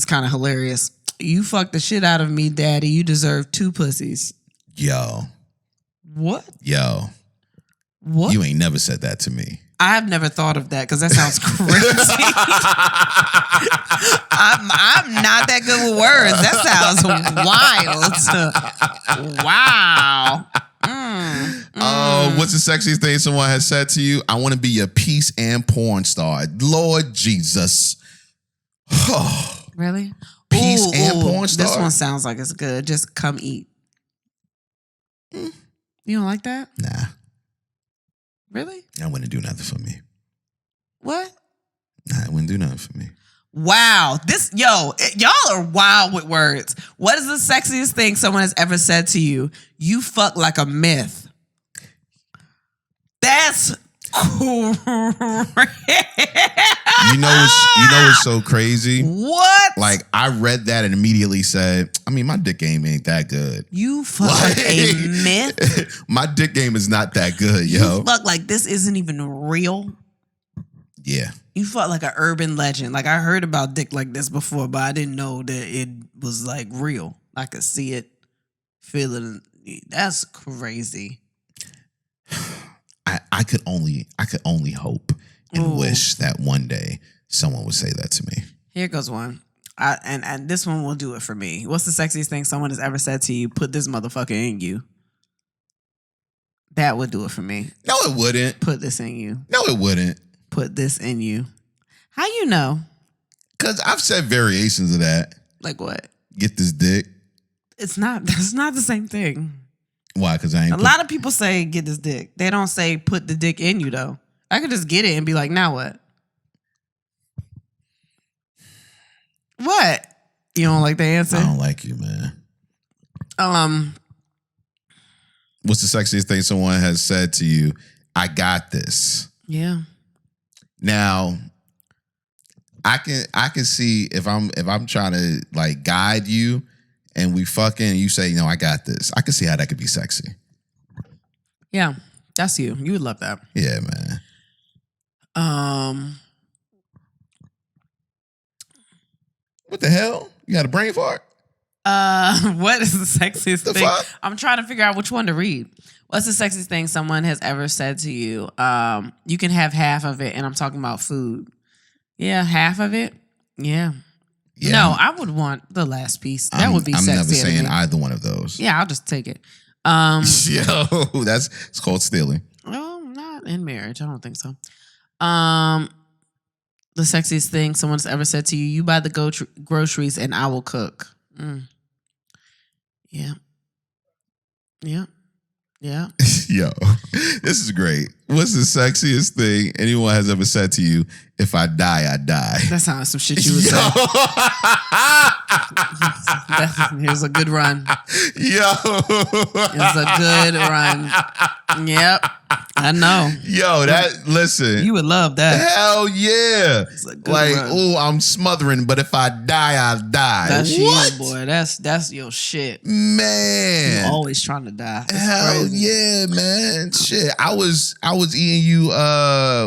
kind of hilarious. You fucked the shit out of me, daddy. You deserve 2 pussies. Yo. What? Yo. What? You ain't never said that to me. I've never thought of that because that sounds crazy. I'm not that good with words. That sounds wild. Wow. What's the sexiest thing someone has said to you? I want to be your peace and porn star. Lord Jesus. Really? Peace and porn star? This one sounds like it's good. Just come eat. You don't like that? Nah. Really? That wouldn't do nothing for me. What? Nah, it wouldn't do nothing for me. Wow. Y'all are wild with words. What is the sexiest thing someone has ever said to you? You fuck like a myth. That's crazy. You know what's so crazy? What? Like, I read that and immediately said, I mean, my dick game ain't that good. You fuck like a myth? My dick game is not that good, yo. You fuck like this isn't even real? Yeah. You fuck like an urban legend. Like, I heard about dick like this before, but I didn't know that it was like real. I could see it, feel it. That's crazy. I could only hope and wish that one day someone would say that to me. Here goes one. And this one will do it for me. What's the sexiest thing someone has ever said to you? Put this motherfucker in you. That would do it for me. No, it wouldn't. Put this in you. No, it wouldn't. Put this in you. How you know? Because I've said variations of that. Like what? Get this dick. That's not the same thing. Why? Because I ain't. A lot of people say get this dick. They don't say put the dick in you though. I could just get it and be like, now what? What? You don't like the answer? I don't like you, man. What's the sexiest thing someone has said to you? I got this. Yeah. Now, I can see if I'm trying to like guide you and we fucking and you say, no, I got this. I can see how that could be sexy. Yeah. That's you. You would love that. Yeah, man. What the hell? You got a brain fart? What is the sexiest thing? Fuck? I'm trying to figure out which one to read. What's the sexiest thing someone has ever said to you? You can have half of it, and I'm talking about food. Yeah, half of it? Yeah. No, I would want the last piece. That would be sexy. I'm never saying either one of those. Yeah, I'll just take it. Yo, it's called stealing. Well, not in marriage. I don't think so. The sexiest thing someone's ever said to you, you buy the groceries and I will cook. Yeah. Yeah. Yeah. Yo, this is great. What's the sexiest thing anyone has ever said to you? If I die, I die. That sounds some shit you would say. Here's a good run. Yo. It's a good run. Yep. I know. Yo, listen. You would love that. Hell yeah. It's a good like, run. oh, I'm smothering, but if I die, I'll die. That's what? you, boy. That's your shit. Man. You're always trying to die. That's Hell crazy. yeah, man. Shit. I was eating you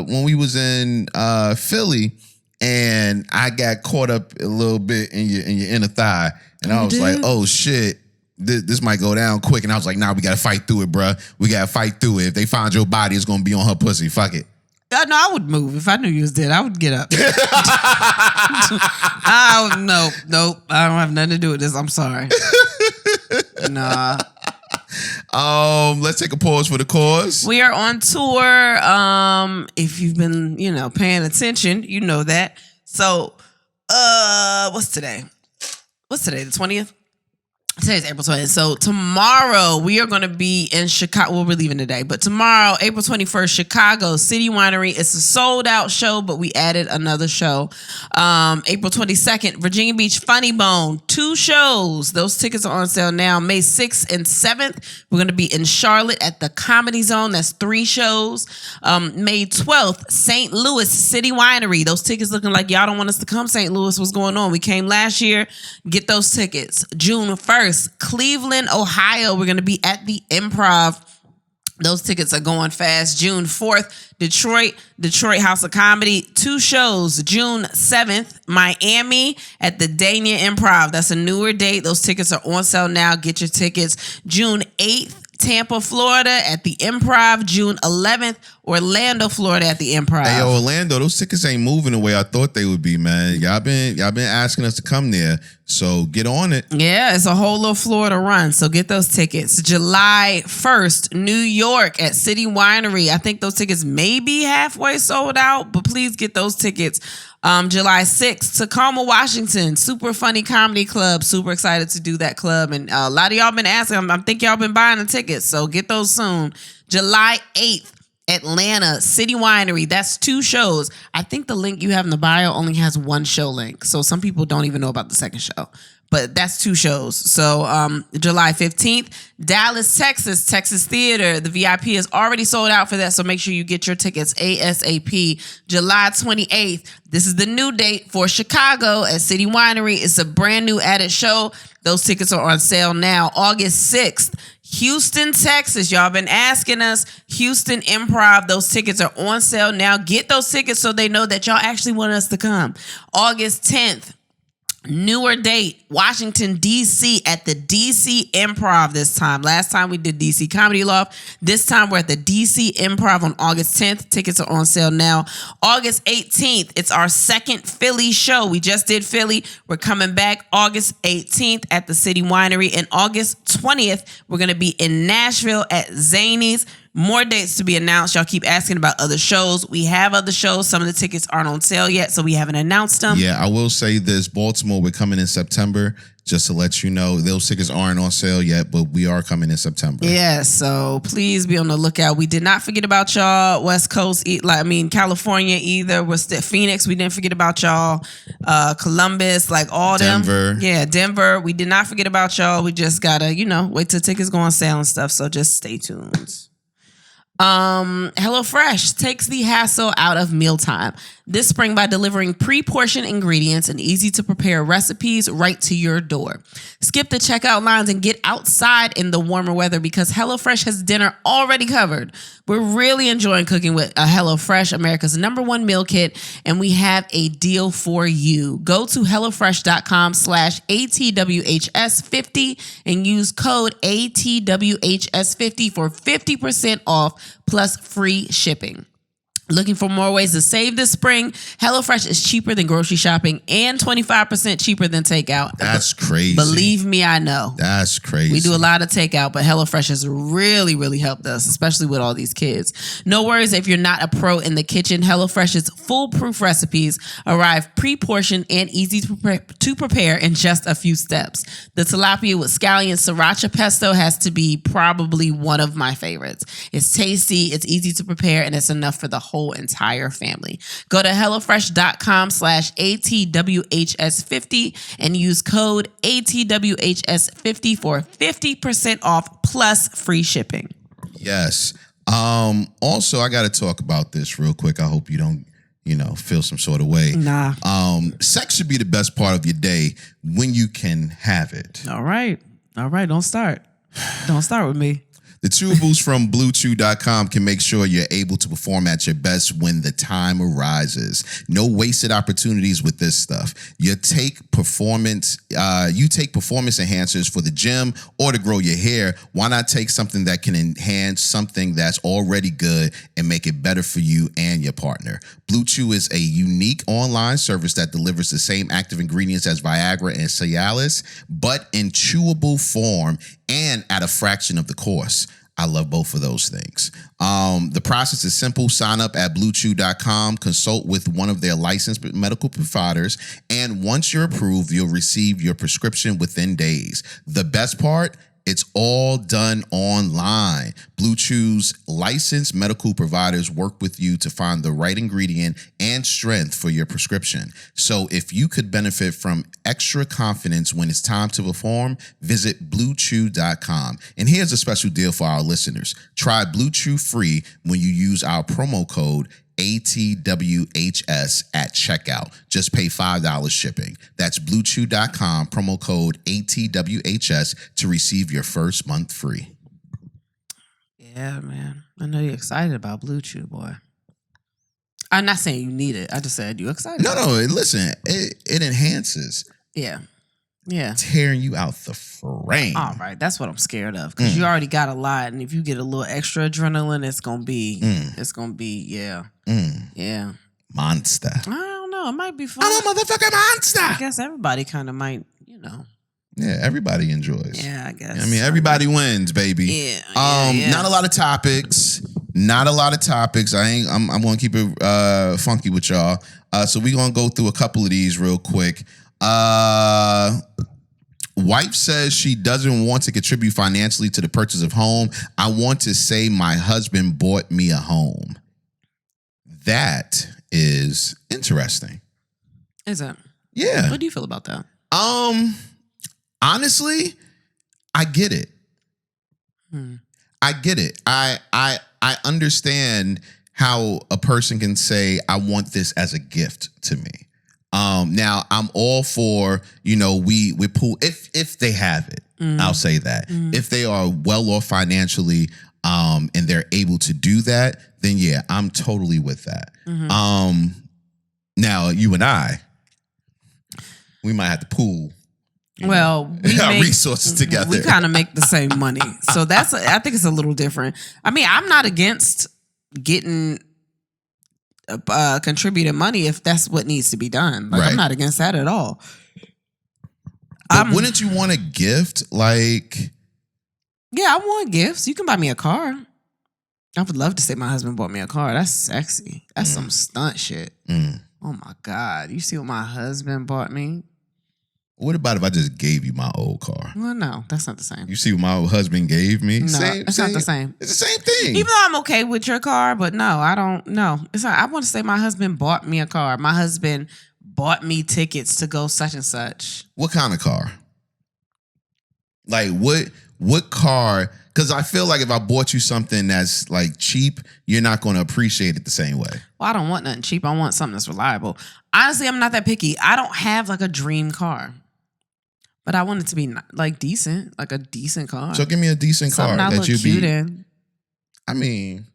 when we was in Philly, and I got caught up a little bit in your inner thigh, and I was like, oh shit. This might go down quick. And I was like, nah, we got to fight through it, bruh. We got to fight through it. If they find your body, it's going to be on her pussy. Fuck it. No, I would move. If I knew you was dead, I would get up. Nope. I don't have nothing to do with this. I'm sorry. Nah. Let's take a pause for the cause. We are on tour. If you've been, paying attention, you know that. So, what's today? The 20th? Today's April 20th. So tomorrow we are going to be in Chicago. Well, we're leaving today, but tomorrow, April 21st, Chicago City Winery. It's a sold out show, but we added another show. April 22nd, Virginia Beach Funny Bone. 2 shows. Those tickets are on sale now. May 6th and 7th, we're going to be in Charlotte at the Comedy Zone. That's 3 shows. May 12th, St. Louis City Winery. Those tickets looking like y'all don't want us to come. St. Louis, what's going on? We came last year. Get those tickets. June 1st, Cleveland, Ohio. We're going to be at the Improv. Those tickets are going fast. June 4th, Detroit House of Comedy. 2 shows. June 7th, Miami at the Dania Improv. That's a newer date. Those tickets are on sale now. Get your tickets. June 8th, Tampa, Florida at the Improv. June 11th, Orlando, Florida at the Improv. Hey, Orlando, those tickets ain't moving the way I thought they would be, man. Y'all been asking us to come there, so get on it. Yeah, it's a whole little Florida run, so get those tickets. July 1st, New York at City Winery. I think those tickets may be halfway sold out, but please get those tickets. July 6th, Tacoma, Washington, Super Funny Comedy Club. Super excited to do that club. And a lot of y'all been asking. I think y'all been buying the tickets, so get those soon. July 8th, Atlanta, City Winery. That's 2 shows. I think the link you have in the bio only has 1 show link. So some people don't even know about the second show. But that's 2 shows. So July 15th, Dallas, Texas Theater. The VIP is already sold out for that, so make sure you get your tickets ASAP. July 28th, this is the new date for Chicago at City Winery. It's a brand new added show. Those tickets are on sale now. August 6th, Houston, Texas. Y'all been asking us. Houston Improv. Those tickets are on sale now. Get those tickets so they know that y'all actually want us to come. August 10th. Newer date, Washington, D.C. at the D.C. Improv this time. Last time we did D.C. Comedy Loft. This time we're at the D.C. Improv on August 10th. Tickets are on sale now. August 18th, it's our second Philly show. We just did Philly. We're coming back August 18th at the City Winery. And August 20th, we're going to be in Nashville at Zany's. More dates to be announced. Y'all keep asking about other shows. We have other shows. Some of the tickets aren't on sale yet, so we haven't announced them. Yeah, I will say this. Baltimore, we're coming in September. Just to let you know, those tickets aren't on sale yet, but we are coming in September. Yeah, so please be on the lookout. We did not forget about y'all. West Coast, California either. We're still Phoenix. We didn't forget about y'all. Columbus, all Denver. them. Yeah, Denver. We did not forget about y'all. We just gotta, wait till tickets go on sale and stuff. So just stay tuned. HelloFresh takes the hassle out of mealtime this spring by delivering pre-portioned ingredients and easy-to-prepare recipes right to your door. Skip the checkout lines and get outside in the warmer weather because HelloFresh has dinner already covered. We're really enjoying cooking with HelloFresh, America's #1 meal kit, and we have a deal for you. Go to HelloFresh.com/ATWHS50 and use code ATWHS50 for 50% off plus free shipping. Looking for more ways to save this spring? HelloFresh is cheaper than grocery shopping and 25% cheaper than takeout. That's crazy. Believe me, I know. That's crazy. We do a lot of takeout, but HelloFresh has really, really helped us, especially with all these kids. No worries if you're not a pro in the kitchen. HelloFresh's foolproof recipes arrive pre-portioned and easy to prepare in just a few steps. The tilapia with scallion sriracha pesto has to be probably one of my favorites. It's tasty, it's easy to prepare, and it's enough for the whole entire family. Go to HelloFresh.com/ATWHS50 and use code ATWHS50 for 50% off plus free shipping. Yes. Also, I got to talk about this real quick. I hope you don't, feel some sort of way. Nah. Sex should be the best part of your day when you can have it. All right. Don't start. Don't start with me. The chewables from BlueChew.com can make sure you're able to perform at your best when the time arises. No wasted opportunities with this stuff. You take performance enhancers for the gym or to grow your hair. Why not take something that can enhance something that's already good and make it better for you and your partner? Blue Chew is a unique online service that delivers the same active ingredients as Viagra and Cialis, but in chewable form and at a fraction of the cost. I love both of those things. The process is simple. Sign up at bluechew.com, consult with one of their licensed medical providers, and once you're approved, you'll receive your prescription within days. The best part, it's all done online. Blue Chew's licensed medical providers work with you to find the right ingredient and strength for your prescription. So if you could benefit from extra confidence when it's time to perform, visit bluechew.com. And here's a special deal for our listeners. Try Blue Chew free when you use our promo code ATWHS at checkout. Just pay $5 shipping. That's bluechew.com, promo code ATWHS to receive your first month free. Yeah, man. I know you're excited about Blue Chew, boy. I'm not saying you need it. I just said you excited. No, listen, it enhances. Yeah. Yeah. Tearing you out the frame. All right. That's what I'm scared of. Because you already got a lot. And if you get a little extra adrenaline, it's going to be, yeah. Yeah. Monster. I don't know. It might be fun. I'm a motherfucking monster. I guess everybody kind of might, Yeah, everybody enjoys. Yeah, I guess. I mean, everybody wins, baby. Yeah. Not a lot of topics. I'm gonna keep it funky with y'all. So we're gonna go through a couple of these real quick. Wife says she doesn't want to contribute financially to the purchase of home. I want to say my husband bought me a home. That is interesting. Is it? Yeah. What do you feel about that? Honestly, I get it. I get it. I understand how a person can say, I want this as a gift to me. Now I'm all for, we pull if they have it. I'll say that. If they are well off financially, and they're able to do that, then yeah, I'm totally with that. Now you and I, we might have to pool. Well, we our make resources together. We kind of make the same money, so I think it's a little different. I mean, I'm not against getting contributing money if that's what needs to be done. Like, right. I'm not against that at all. But wouldn't you want a gift? Like, yeah, I want gifts. You can buy me a car. I would love to say my husband bought me a car. That's sexy. That's some stunt shit. Oh my God. You see what my husband bought me? What about if I just gave you my old car? Well, no, that's not the same. You see what my husband gave me? No, it's not the same. It's the same thing. Even though I'm okay with your car, but no, I don't. No, it's not. I want to say my husband bought me a car. My husband bought me tickets to go such and such. What kind of car? Like what car? Because I feel like if I bought you something that's like cheap, you're not going to appreciate it the same way. Well, I don't want nothing cheap. I want something that's reliable. Honestly, I'm not that picky. I don't have like a dream car. But I want it to be like decent, like a decent car. So give me a decent car that you'd be in. I mean,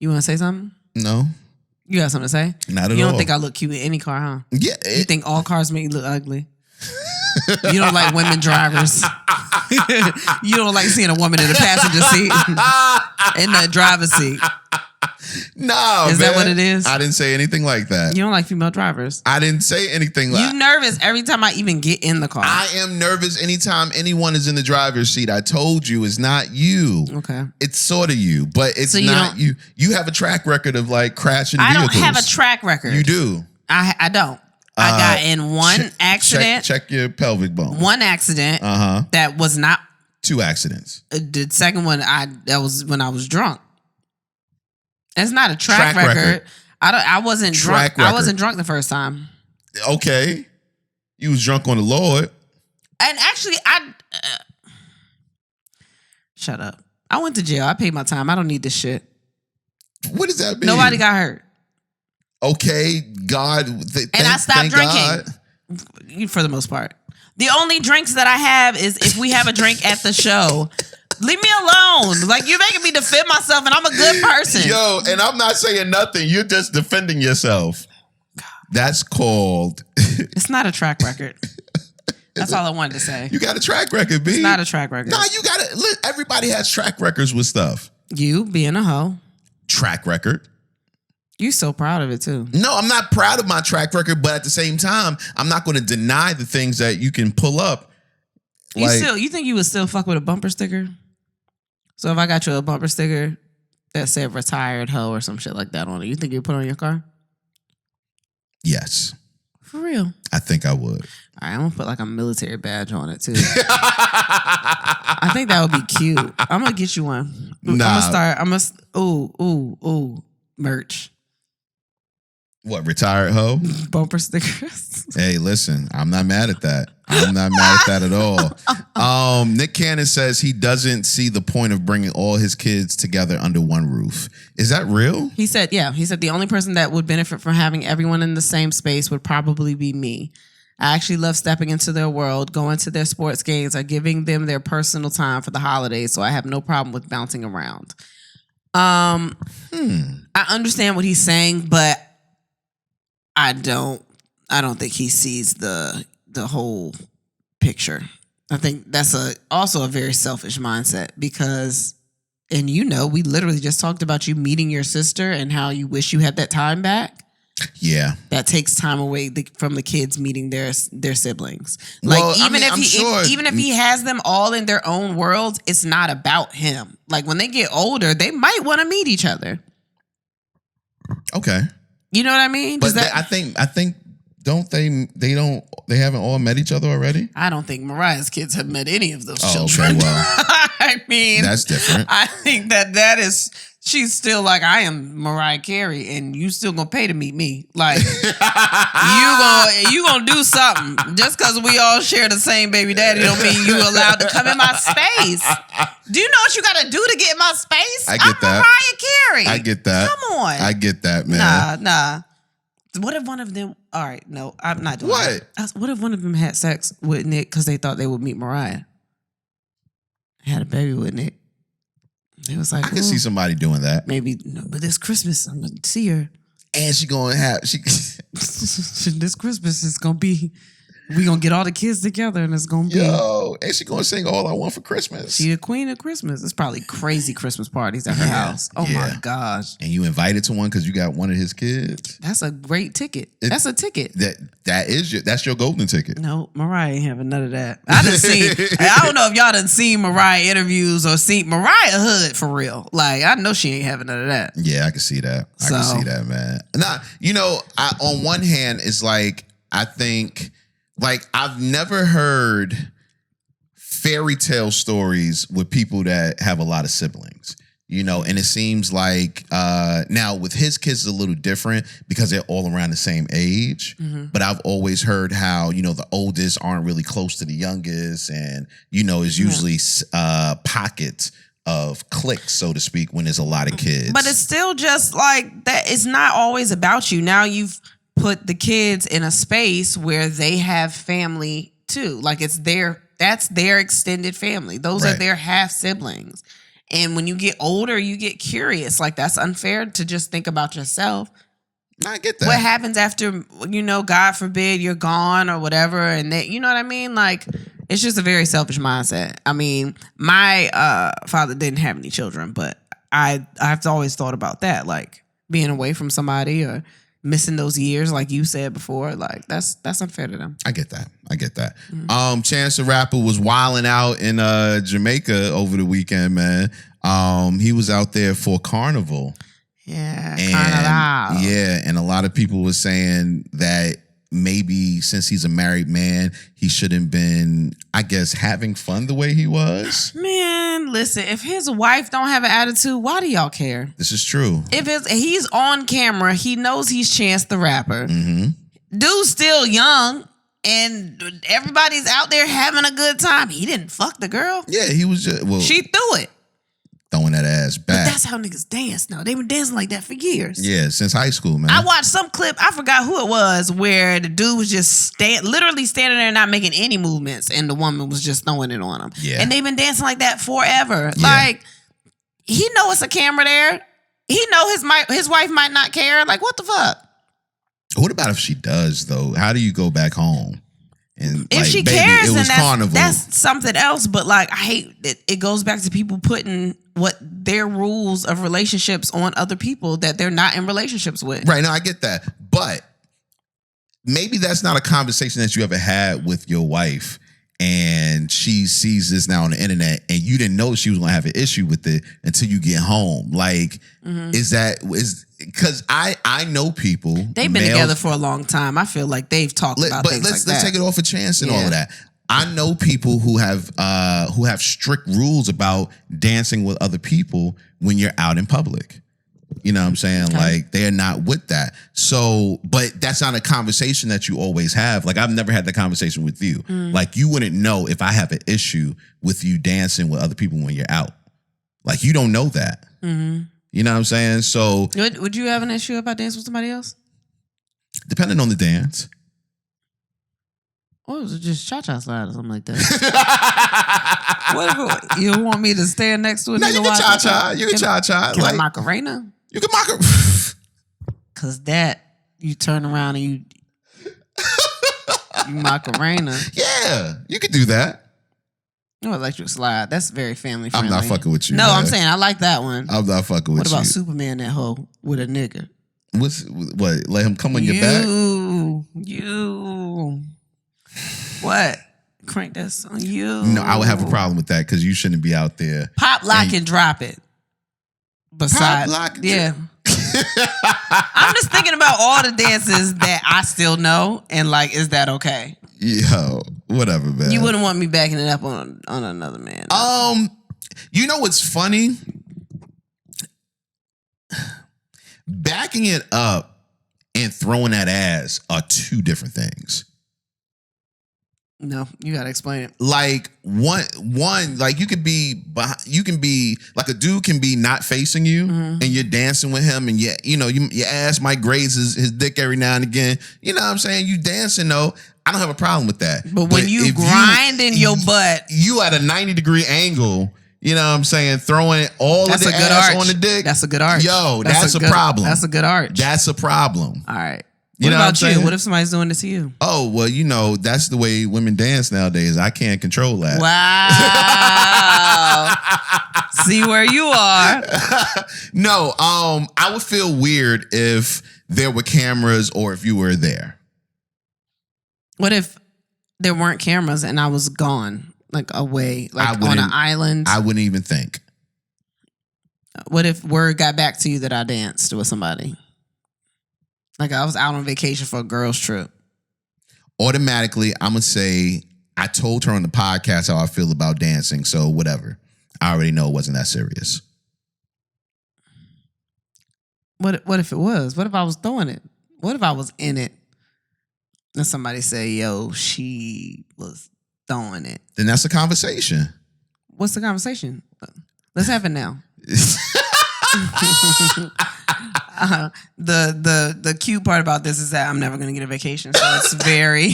you want to say something? No. You got something to say? Not at all. You don't think I look cute in any car, huh? Yeah. You think all cars make you look ugly? You don't like women drivers. You don't like seeing a woman in the passenger seat, in the driver's seat. No, is that what it is? I didn't say anything like that. You don't like female drivers. I didn't say anything like that. You nervous every time I even get in the car. I am nervous anytime anyone is in the driver's seat. I told you it's not you. Okay. It's sort of you, but it's so not you. You have a track record of like crashing vehicles. I don't have a track record. You do. I don't. I got in one accident. Check your pelvic bone. One accident. That was not. 2 accidents. The second one, that was when I was drunk. That's not a track record. I wasn't drunk. I wasn't drunk the first time. Okay. You was drunk on the Lord. And actually, shut up. I went to jail. I paid my time. I don't need this shit. What does that mean? Nobody got hurt. Okay, God. And I stopped drinking. For the most part. The only drinks that I have is if we have a drink at the show. Leave me alone. Like, you're making me defend myself, and I'm a good person. Yo, and I'm not saying nothing. You're just defending yourself. That's called... It's not a track record. That's all I wanted to say. You got a track record, B. It's not a track record. Nah, you got it. Everybody has track records with stuff. You being a hoe. Track record. You so proud of it, too. No, I'm not proud of my track record, but at the same time, I'm not going to deny the things that you can pull up You think you would still fuck with a bumper sticker? So if I got you a bumper sticker that said "retired hoe" or some shit like that on it, you think you'd put it on your car? Yes. For real? I think I would. All right, I'm gonna put like a military badge on it too. I think that would be cute. I'm gonna get you one. Nah. Ooh, merch. What, retired hoe? Bumper stickers. Hey, listen, I'm not mad at that. I'm not mad at that at all. Nick Cannon says he doesn't see the point of bringing all his kids together under one roof. Is that real? He said the only person that would benefit from having everyone in the same space would probably be me. I actually love stepping into their world, going to their sports games, or giving them their personal time for the holidays, so I have no problem with bouncing around. I understand what he's saying, but I don't think he sees the whole picture. I think that's also a very selfish mindset because, and we literally just talked about you meeting your sister and how you wish you had that time back. Yeah, that takes time away from the kids meeting their siblings. Well, Even if he has them all in their own worlds, it's not about him. Like when they get older, they might want to meet each other. Okay, you know what I mean? But I think they haven't all met each other already? I don't think Mariah's kids have met any of those children. Okay, well, I mean, that's different. I think that is. She's still like, I am Mariah Carey, and you still gonna pay to meet me. Like, you gonna do something. Just because we all share the same baby daddy don't mean you allowed to come in my space. Do you know what you gotta do to get in my space? I get that. Mariah Carey. I get that. Come on. I get that, man. Nah. What if one of them, all right, no, I'm not doing what? That. What if one of them had sex with Nick because they thought they would meet Mariah? Had a baby with Nick. It was like, I can see somebody doing that. Maybe, no, but this Christmas I'm gonna see her, and she gonna have this Christmas is gonna be. We gonna get all the kids together, and it's gonna be and she gonna sing "All I Want for Christmas." She the queen of Christmas. It's probably crazy Christmas parties at her house. Oh my gosh! And you invited to one because you got one of his kids. That's a great ticket. That's a ticket. That's your golden ticket. No, Mariah ain't having none of that. I don't know if y'all done seen Mariah interviews or seen Mariah hood for real. Like I know she ain't having none of that. Yeah, I can see that. I can see that, man. Now, on one hand, it's like I think. Like, I've never heard fairy tale stories with people that have a lot of siblings, and it seems like now with his kids it's a little different because they're all around the same age. Mm-hmm. But I've always heard how, the oldest aren't really close to the youngest and, is usually pockets of cliques, so to speak, when there's a lot of kids. But it's still just like that. It's not always about you. Now you've put the kids in a space where they have family too. Like that's their extended family. Those are their half siblings. And when you get older, you get curious. Like that's unfair to just think about yourself. I get that. What happens after, God forbid you're gone or whatever. And they, you know what I mean? Like it's just a very selfish mindset. I mean, my father didn't have any children, but I've always thought about that. Like being away from somebody or missing those years, like you said before, like that's unfair to them. I get that. Mm-hmm. Chance the Rapper was wilding out in Jamaica over the weekend, man. He was out there for Carnival. Yeah, Carnival. Yeah, and a lot of people were saying that maybe since he's a married man, he shouldn't been, I guess, having fun the way he was. Man, listen, if his wife don't have an attitude, why do y'all care? This is true. If he's on camera, he knows he's Chance the Rapper. Mm-hmm. Dude's still young, and everybody's out there having a good time. He didn't fuck the girl. Yeah, he was just, she threw it. Throwing that ass back. But that's how niggas dance now. They've been dancing like that for years. Yeah, since high school, man. I watched some clip, I forgot who it was, where the dude was just literally standing there not making any movements, and the woman was just throwing it on him. Yeah. And they've been dancing like that forever. Yeah. Like, he know it's a camera there. He know his wife might not care. Like, what the fuck? What about if she does, though? How do you go back home? And if she cares, then that's something else. But like, I hate it. It goes back to people putting their rules of relationships on other people that they're not in relationships with. Right. No, I get that. But maybe that's not a conversation that you ever had with your wife. and she sees this now on the internet, and you didn't know she was gonna have an issue with it until you get home. Like, is because I know people. They've been together for a long time. I feel like they've talked about things like that. Let's take it off a chance and all of that. I know people who have strict rules about dancing with other people when you're out in public. You know what I'm saying? Okay. Like, they're not with that. So, but that's not a conversation that you always have. Like, I've never had that conversation with you. Like, you wouldn't know if I have an issue with you dancing with other people when you're out. Like, you don't know that. You know what I'm saying? So, would you have an issue if I danced with somebody else? Depending on the dance. Or was it just cha-cha slide or something like that? What if you want me to stand next to a nigga? You can cha-cha. You can cha-cha. Can I Macarena? You can Macarena. Because that, you turn around and you Macarena. Yeah, you could do that. No, electric slide. That's very family friendly. I'm not fucking with you. No, man. I'm saying I like that one. I'm not fucking with you. What about Superman, that hoe with a nigga? What? Let him come on your back? You. What? Crank that song. You. No, I would have a problem with that because you shouldn't be out there. Pop, lock, and drop it. Besides, pop, lock, yeah. I'm just thinking about all the dances that I still know, and like, is that okay? Yo, whatever, man. You wouldn't want me backing it up on another man. You know what's funny? Backing it up and throwing that ass are two different things. No, you gotta explain it. Like one, like you can be like a dude can be not facing you, and you're dancing with him, and your ass might graze his dick every now and again. You know what I'm saying? You dancing though. I don't have a problem with that. But when you grinding your butt, you at a 90-degree angle. You know what I'm saying? Throwing all of the ass on the dick. That's a good arch. Yo, that's a problem. That's a good arch. That's a problem. All right. What about you? What if somebody's doing this to you? Oh, well, that's the way women dance nowadays. I can't control that. Wow. See where you are. No, I would feel weird if there were cameras or if you were there. What if there weren't cameras and I was gone, like away, like on an island? I wouldn't even think. What if word got back to you that I danced with somebody? Like I was out on vacation for a girls' trip. Automatically, I'm going to say, I told her on the podcast how I feel about dancing, so whatever. I already know it wasn't that serious. What if it was? What if I was throwing it? What if I was in it and somebody say, yo, she was throwing it? Then that's a conversation. What's the conversation? Let's have it now. The cute part about this is that I'm never going to get a vacation, so it's very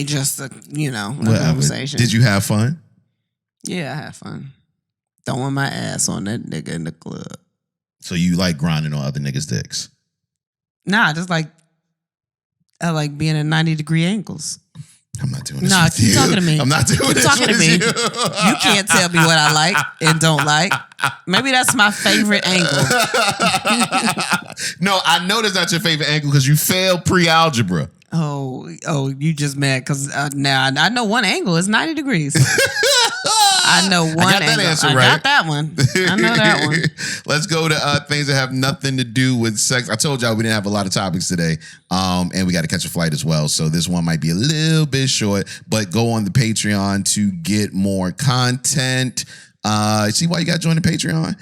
just a conversation. Did you have fun? Yeah, I had fun throwing my ass on that nigga in the club. So you like grinding on other niggas' dicks? Nah, just like I like being at 90-degree angles. I'm not doing this. Nah, keep talking to me. I'm not doing this. Talking to me. You can't tell me what I like and don't like. Maybe that's my favorite angle. No, I know that's not your favorite angle because you failed pre-algebra. Oh, you just mad because now I know one angle is 90 degrees. I know one I got angle. That answer I right. got that one. I know that one. Let's go to things that have nothing to do with sex. I told y'all we didn't have a lot of topics today, and we got to catch a flight as well. So this one might be a little bit short, but go on the Patreon to get more content. See why you got to join the Patreon?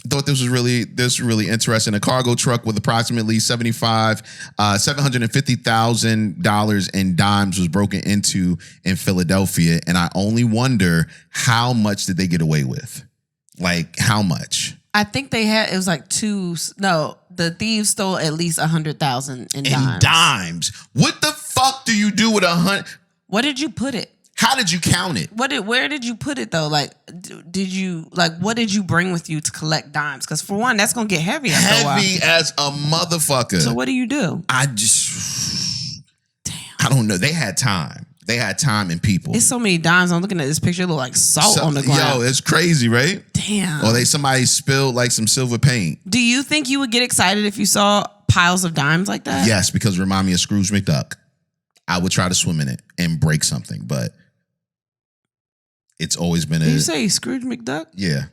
Thought this was really interesting. A cargo truck with approximately $750,000 in dimes was broken into in Philadelphia, and I only wonder how much did they get away with? Like how much? I think they had it was like the thieves stole at least 100,000 in dimes. In dimes. What the fuck do you do with 100? What did you put it? How did you count it? Where did you put it though? Like, what did you bring with you to collect dimes? Because for one, that's gonna get heavy after a while. Heavy as a motherfucker. So what do you do? I don't know. They had time and people. It's so many dimes. I'm looking at this picture. It look like salt on the ground. Yo, it's crazy, right? Damn. Or somebody spilled like some silver paint. Do you think you would get excited if you saw piles of dimes like that? Yes, because it remind me of Scrooge McDuck. I would try to swim in it and break something, but it's always been Did you say Scrooge McDuck? Yeah.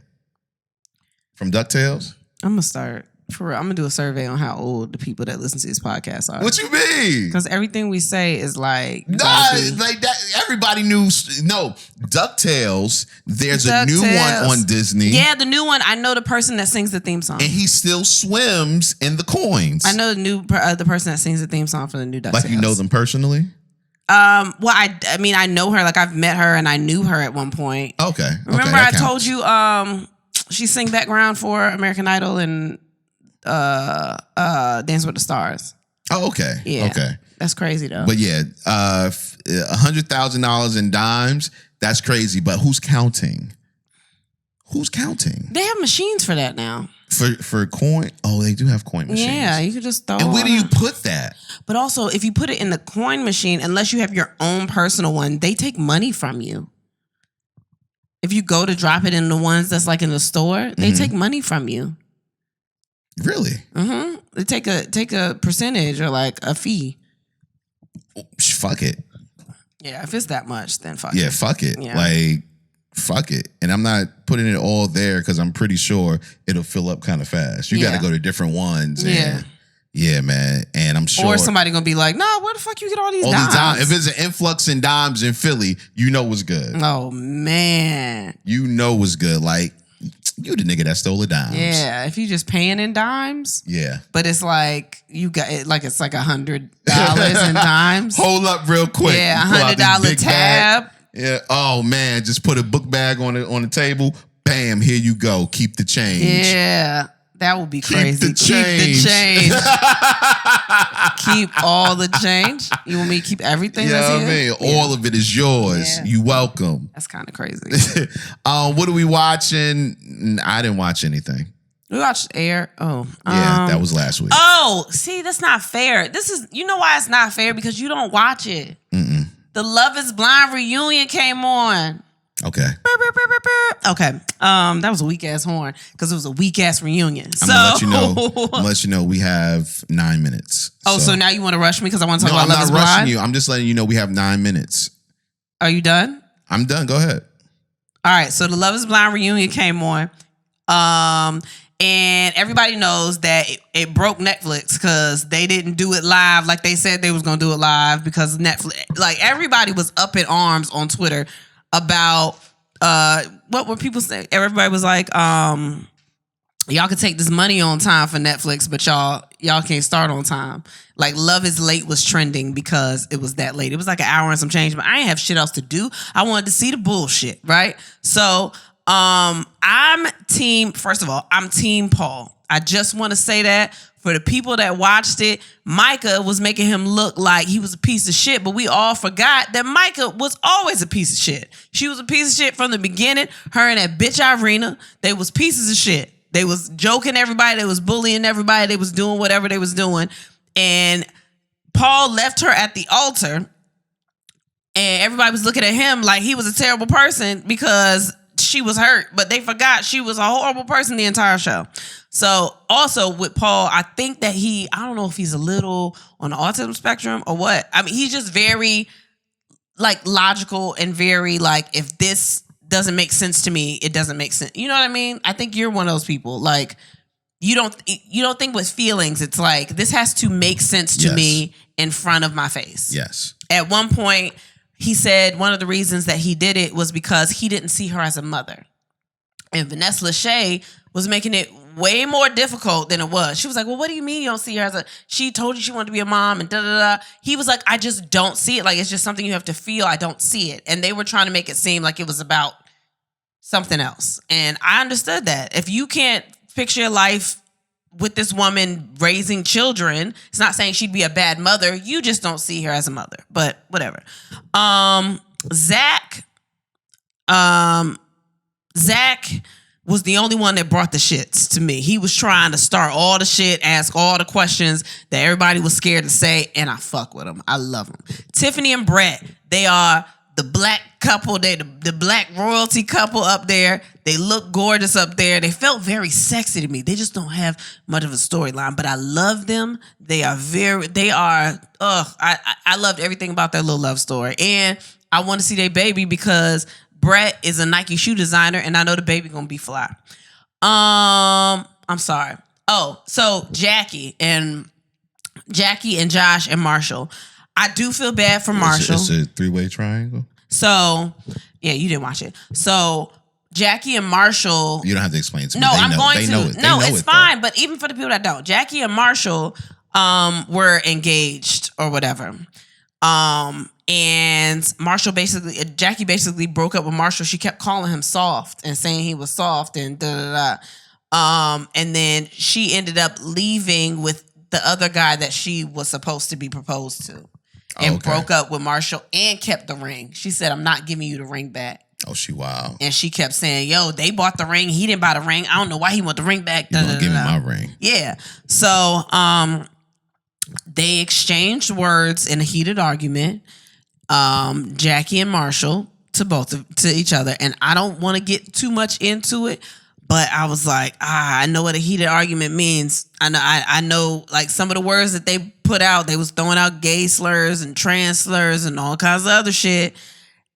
From DuckTales? I'm gonna start. For real, I'm gonna do a survey on how old the people that listen to this podcast are. What you mean? Because everything we say is like like that. Everybody knew. No, DuckTales. There's a new one on Disney. Yeah, the new one. I know the person that sings the theme song, and he still swims in the coins. I know the person that sings the theme song for the new DuckTales. Like you know them personally? Well, I mean, I know her. Like I've met her, and I knew her at one point. Okay. Remember, I told you she sang background for American Idol and Dance with the Stars. Oh, okay. Yeah. Okay. That's crazy though. But yeah, $100,000 in dimes. That's crazy. But who's counting? Who's counting? They have machines for that now. For coin? Oh, they do have coin machines. Yeah, you could just throw. And where do you put that? But also, if you put it in the coin machine, unless you have your own personal one, they take money from you. If you go to drop it in the ones that's like in the store, they take money from you. Really? Mm-hmm. They take a percentage or like a fee. Fuck it. Yeah, if it's that much, then fuck it. Yeah, fuck it. Yeah. Like, fuck it. And I'm not putting it all there because I'm pretty sure it'll fill up kind of fast. You got to go to different ones. And yeah, man. And I'm sure. Or somebody going to be like, nah, where the fuck you get all these dimes? If it's an influx in dimes in Philly, you know what's good. Oh, man. You know what's good. Like, you the nigga that stole the dimes. Yeah, if you just paying in dimes. Yeah. But it's like, you got it, like it's like $100 in dimes. Hold up real quick. Yeah, $100 tab. Bag. Yeah. Oh, man. Just put a book bag on the table. Bam. Here you go. Keep the change. Yeah. That would be crazy. Keep the change. Keep all the change. You want me to keep everything? Yeah, that's I here? mean, all of it is yours. Yeah. You welcome. That's kind of crazy. What are we watching? I didn't watch anything. We watched Air. Oh, yeah, that was last week. Oh, see, that's not fair. This is, you know why it's not fair? Because you don't watch it. Mm-mm. The Love Is Blind reunion came on. Okay. Okay. That was a weak ass horn because it was a weak ass reunion. I'm gonna let you know we have 9 minutes. So now you want to rush me because I want to talk about I'm Love Is not rushing Blind? you. I'm just letting you know we have 9 minutes. Are you done? I'm done. Go ahead. All right. So the Love Is Blind reunion came on. And everybody knows that it broke Netflix because they didn't do it live like they said they was going to do it live because Netflix, like everybody was up in arms on Twitter about what were people saying? Everybody was like, y'all can take this money on time for Netflix, but y'all can't start on time. Like Love Is Late was trending because it was that late. It was like an hour and some change, but I didn't have shit else to do. I wanted to see the bullshit, right? So I'm team Paul. I just want to say that for the people that watched it, Micah was making him look like he was a piece of shit, but we all forgot that Micah was always a piece of shit. She was a piece of shit from the beginning. Her and that bitch Irina, they was pieces of shit. They was joking everybody. They was bullying everybody. They was doing whatever they was doing. And Paul left her at the altar and everybody was looking at him like he was a terrible person because she was hurt, but they forgot she was a horrible person the entire show. So also with Paul, I think that I don't know if he's a little on the autism spectrum or what. I mean, he's just very like logical and very like, if this doesn't make sense to me, it doesn't make sense. You know what I mean? I think you're one of those people. Like you don't think with feelings. It's like, this has to make sense to me in front of my face. Yes. At one point, he said one of the reasons that he did it was because he didn't see her as a mother. And Vanessa Lachey was making it way more difficult than it was. She was like, well, what do you mean you don't see her as a... She told you she wanted to be a mom and da-da-da. He was like, I just don't see it. Like, it's just something you have to feel. I don't see it. And they were trying to make it seem like it was about something else. And I understood that. If you can't picture your life with this woman raising children, it's not saying she'd be a bad mother. You just don't see her as a mother. But whatever. Zach was the only one that brought the shits to me. He was trying to start all the shit, ask all the questions that everybody was scared to say, and I fuck with him. I love him. Tiffany and Brett, they are the black couple. They the black royalty couple up there. They look gorgeous up there. They felt very sexy to me. They just don't have much of a storyline, but I love them. I loved everything about their little love story. And I want to see their baby because Brett is a Nike shoe designer and I know the baby gonna be fly. I'm sorry. Oh, so Jackie and Josh and Marshall. I do feel bad for Marshall. It's a three-way triangle. So, yeah, you didn't watch it. So, Jackie and Marshall. You don't have to explain it to me. No, I'm going to. Know it. No, it's fine. But even for the people that don't, Jackie and Marshall were engaged or whatever. And Jackie basically broke up with Marshall. She kept calling him soft and saying he was soft and da-da-da. And then she ended up leaving with the other guy that she was supposed to be proposed to. And broke up with Marshall and kept the ring. She said, I'm not giving you the ring back. Oh, she wild. And she kept saying, yo, they bought the ring. He didn't buy the ring. I don't know why he want the ring back. You gonna give me my ring. Yeah. So they exchanged words in a heated argument. Jackie and Marshall to each other. And I don't want to get too much into it. But I was like, I know what a heated argument means. I know like some of the words that they put out, they was throwing out gay slurs and trans slurs and all kinds of other shit.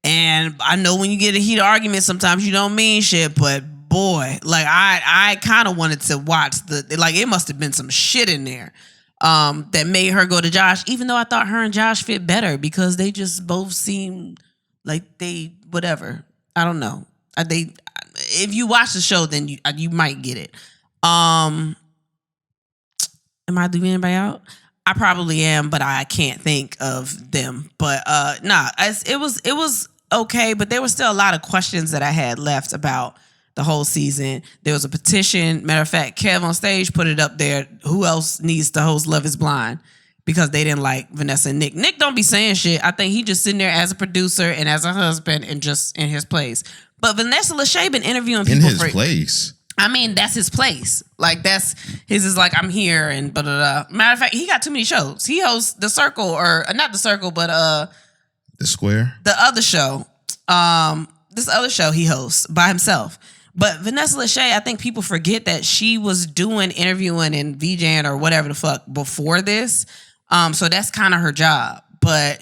And I know when you get a heated argument, sometimes you don't mean shit. But boy, like I kind of wanted to watch it must have been some shit in there that made her go to Josh, even though I thought her and Josh fit better because they just both seemed like they whatever. I don't know. If you watch the show, then you might get it. Am I leaving anybody out? I probably am, but I can't think of them. But it was okay, but there were still a lot of questions that I had left about the whole season. There was a petition. Matter of fact, Kev on stage put it up there. Who else needs to host Love is Blind? Because they didn't like Vanessa and Nick. Nick don't be saying shit. I think he just sitting there as a producer and as a husband and just in his place. But Vanessa Lachey been interviewing people in his place. I mean, that's his place. Like that's his is like I'm here and blah, blah, blah. Matter of fact, he got too many shows. He hosts The Circle or not The Circle, but The Square. The other show. This other show he hosts by himself. But Vanessa Lachey, I think people forget that she was doing interviewing and VJing or whatever the fuck before this. So that's kind of her job. But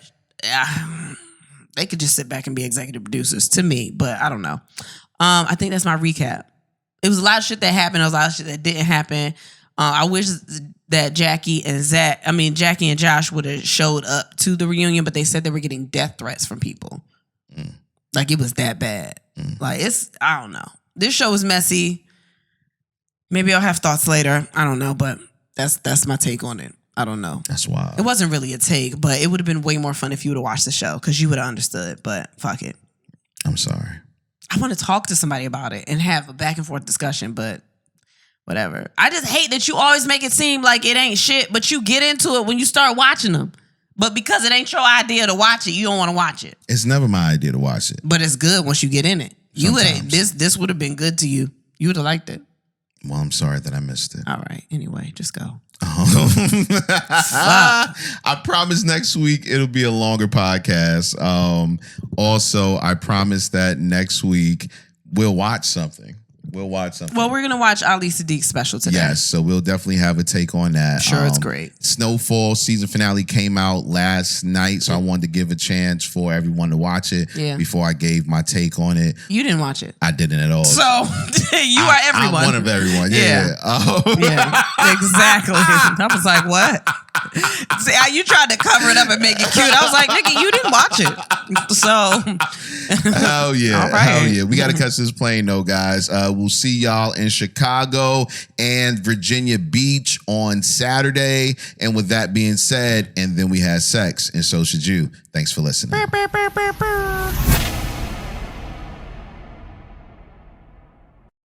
they could just sit back and be executive producers to me, but I don't know. I think that's my recap. It was a lot of shit that happened. There was a lot of shit that didn't happen. I wish that Jackie and Josh would have showed up to the reunion, but they said they were getting death threats from people. Like it was that bad. Like I don't know. This show is messy. Maybe I'll have thoughts later. I don't know, but that's my take on it. I don't know. That's wild. It wasn't really a take, but it would have been way more fun if you would have watched the show because you would have understood, but fuck it. I'm sorry. I want to talk to somebody about it and have a back and forth discussion, but whatever. I just hate that you always make it seem like it ain't shit, but you get into it when you start watching them. But because it ain't your idea to watch it, you don't want to watch it. It's never my idea to watch it. But it's good once you get in it. This would have been good to you. You would have liked it. Well, I'm sorry that I missed it. All right. Anyway, just go. I promise next week it'll be a longer podcast. Also, I promise that next week we'll watch something. Well, we're going to watch Ali Sadiq's special today. Yes, so we'll definitely have a take on that. Sure, it's great. Snowfall season finale came out last night, so I wanted to give a chance for everyone to watch it before I gave my take on it. You didn't watch it. I didn't at all. So you are everyone. I'm one of everyone, yeah. Yeah, exactly. I was like, what? See, you tried to cover it up and make it cute. I was like, nigga, you didn't watch it. So. Hell yeah. Right. Hell yeah. We got to catch this plane though, guys. We'll see y'all in Chicago and Virginia Beach on Saturday. And with that being said, and then we had sex, and so should you. Thanks for listening.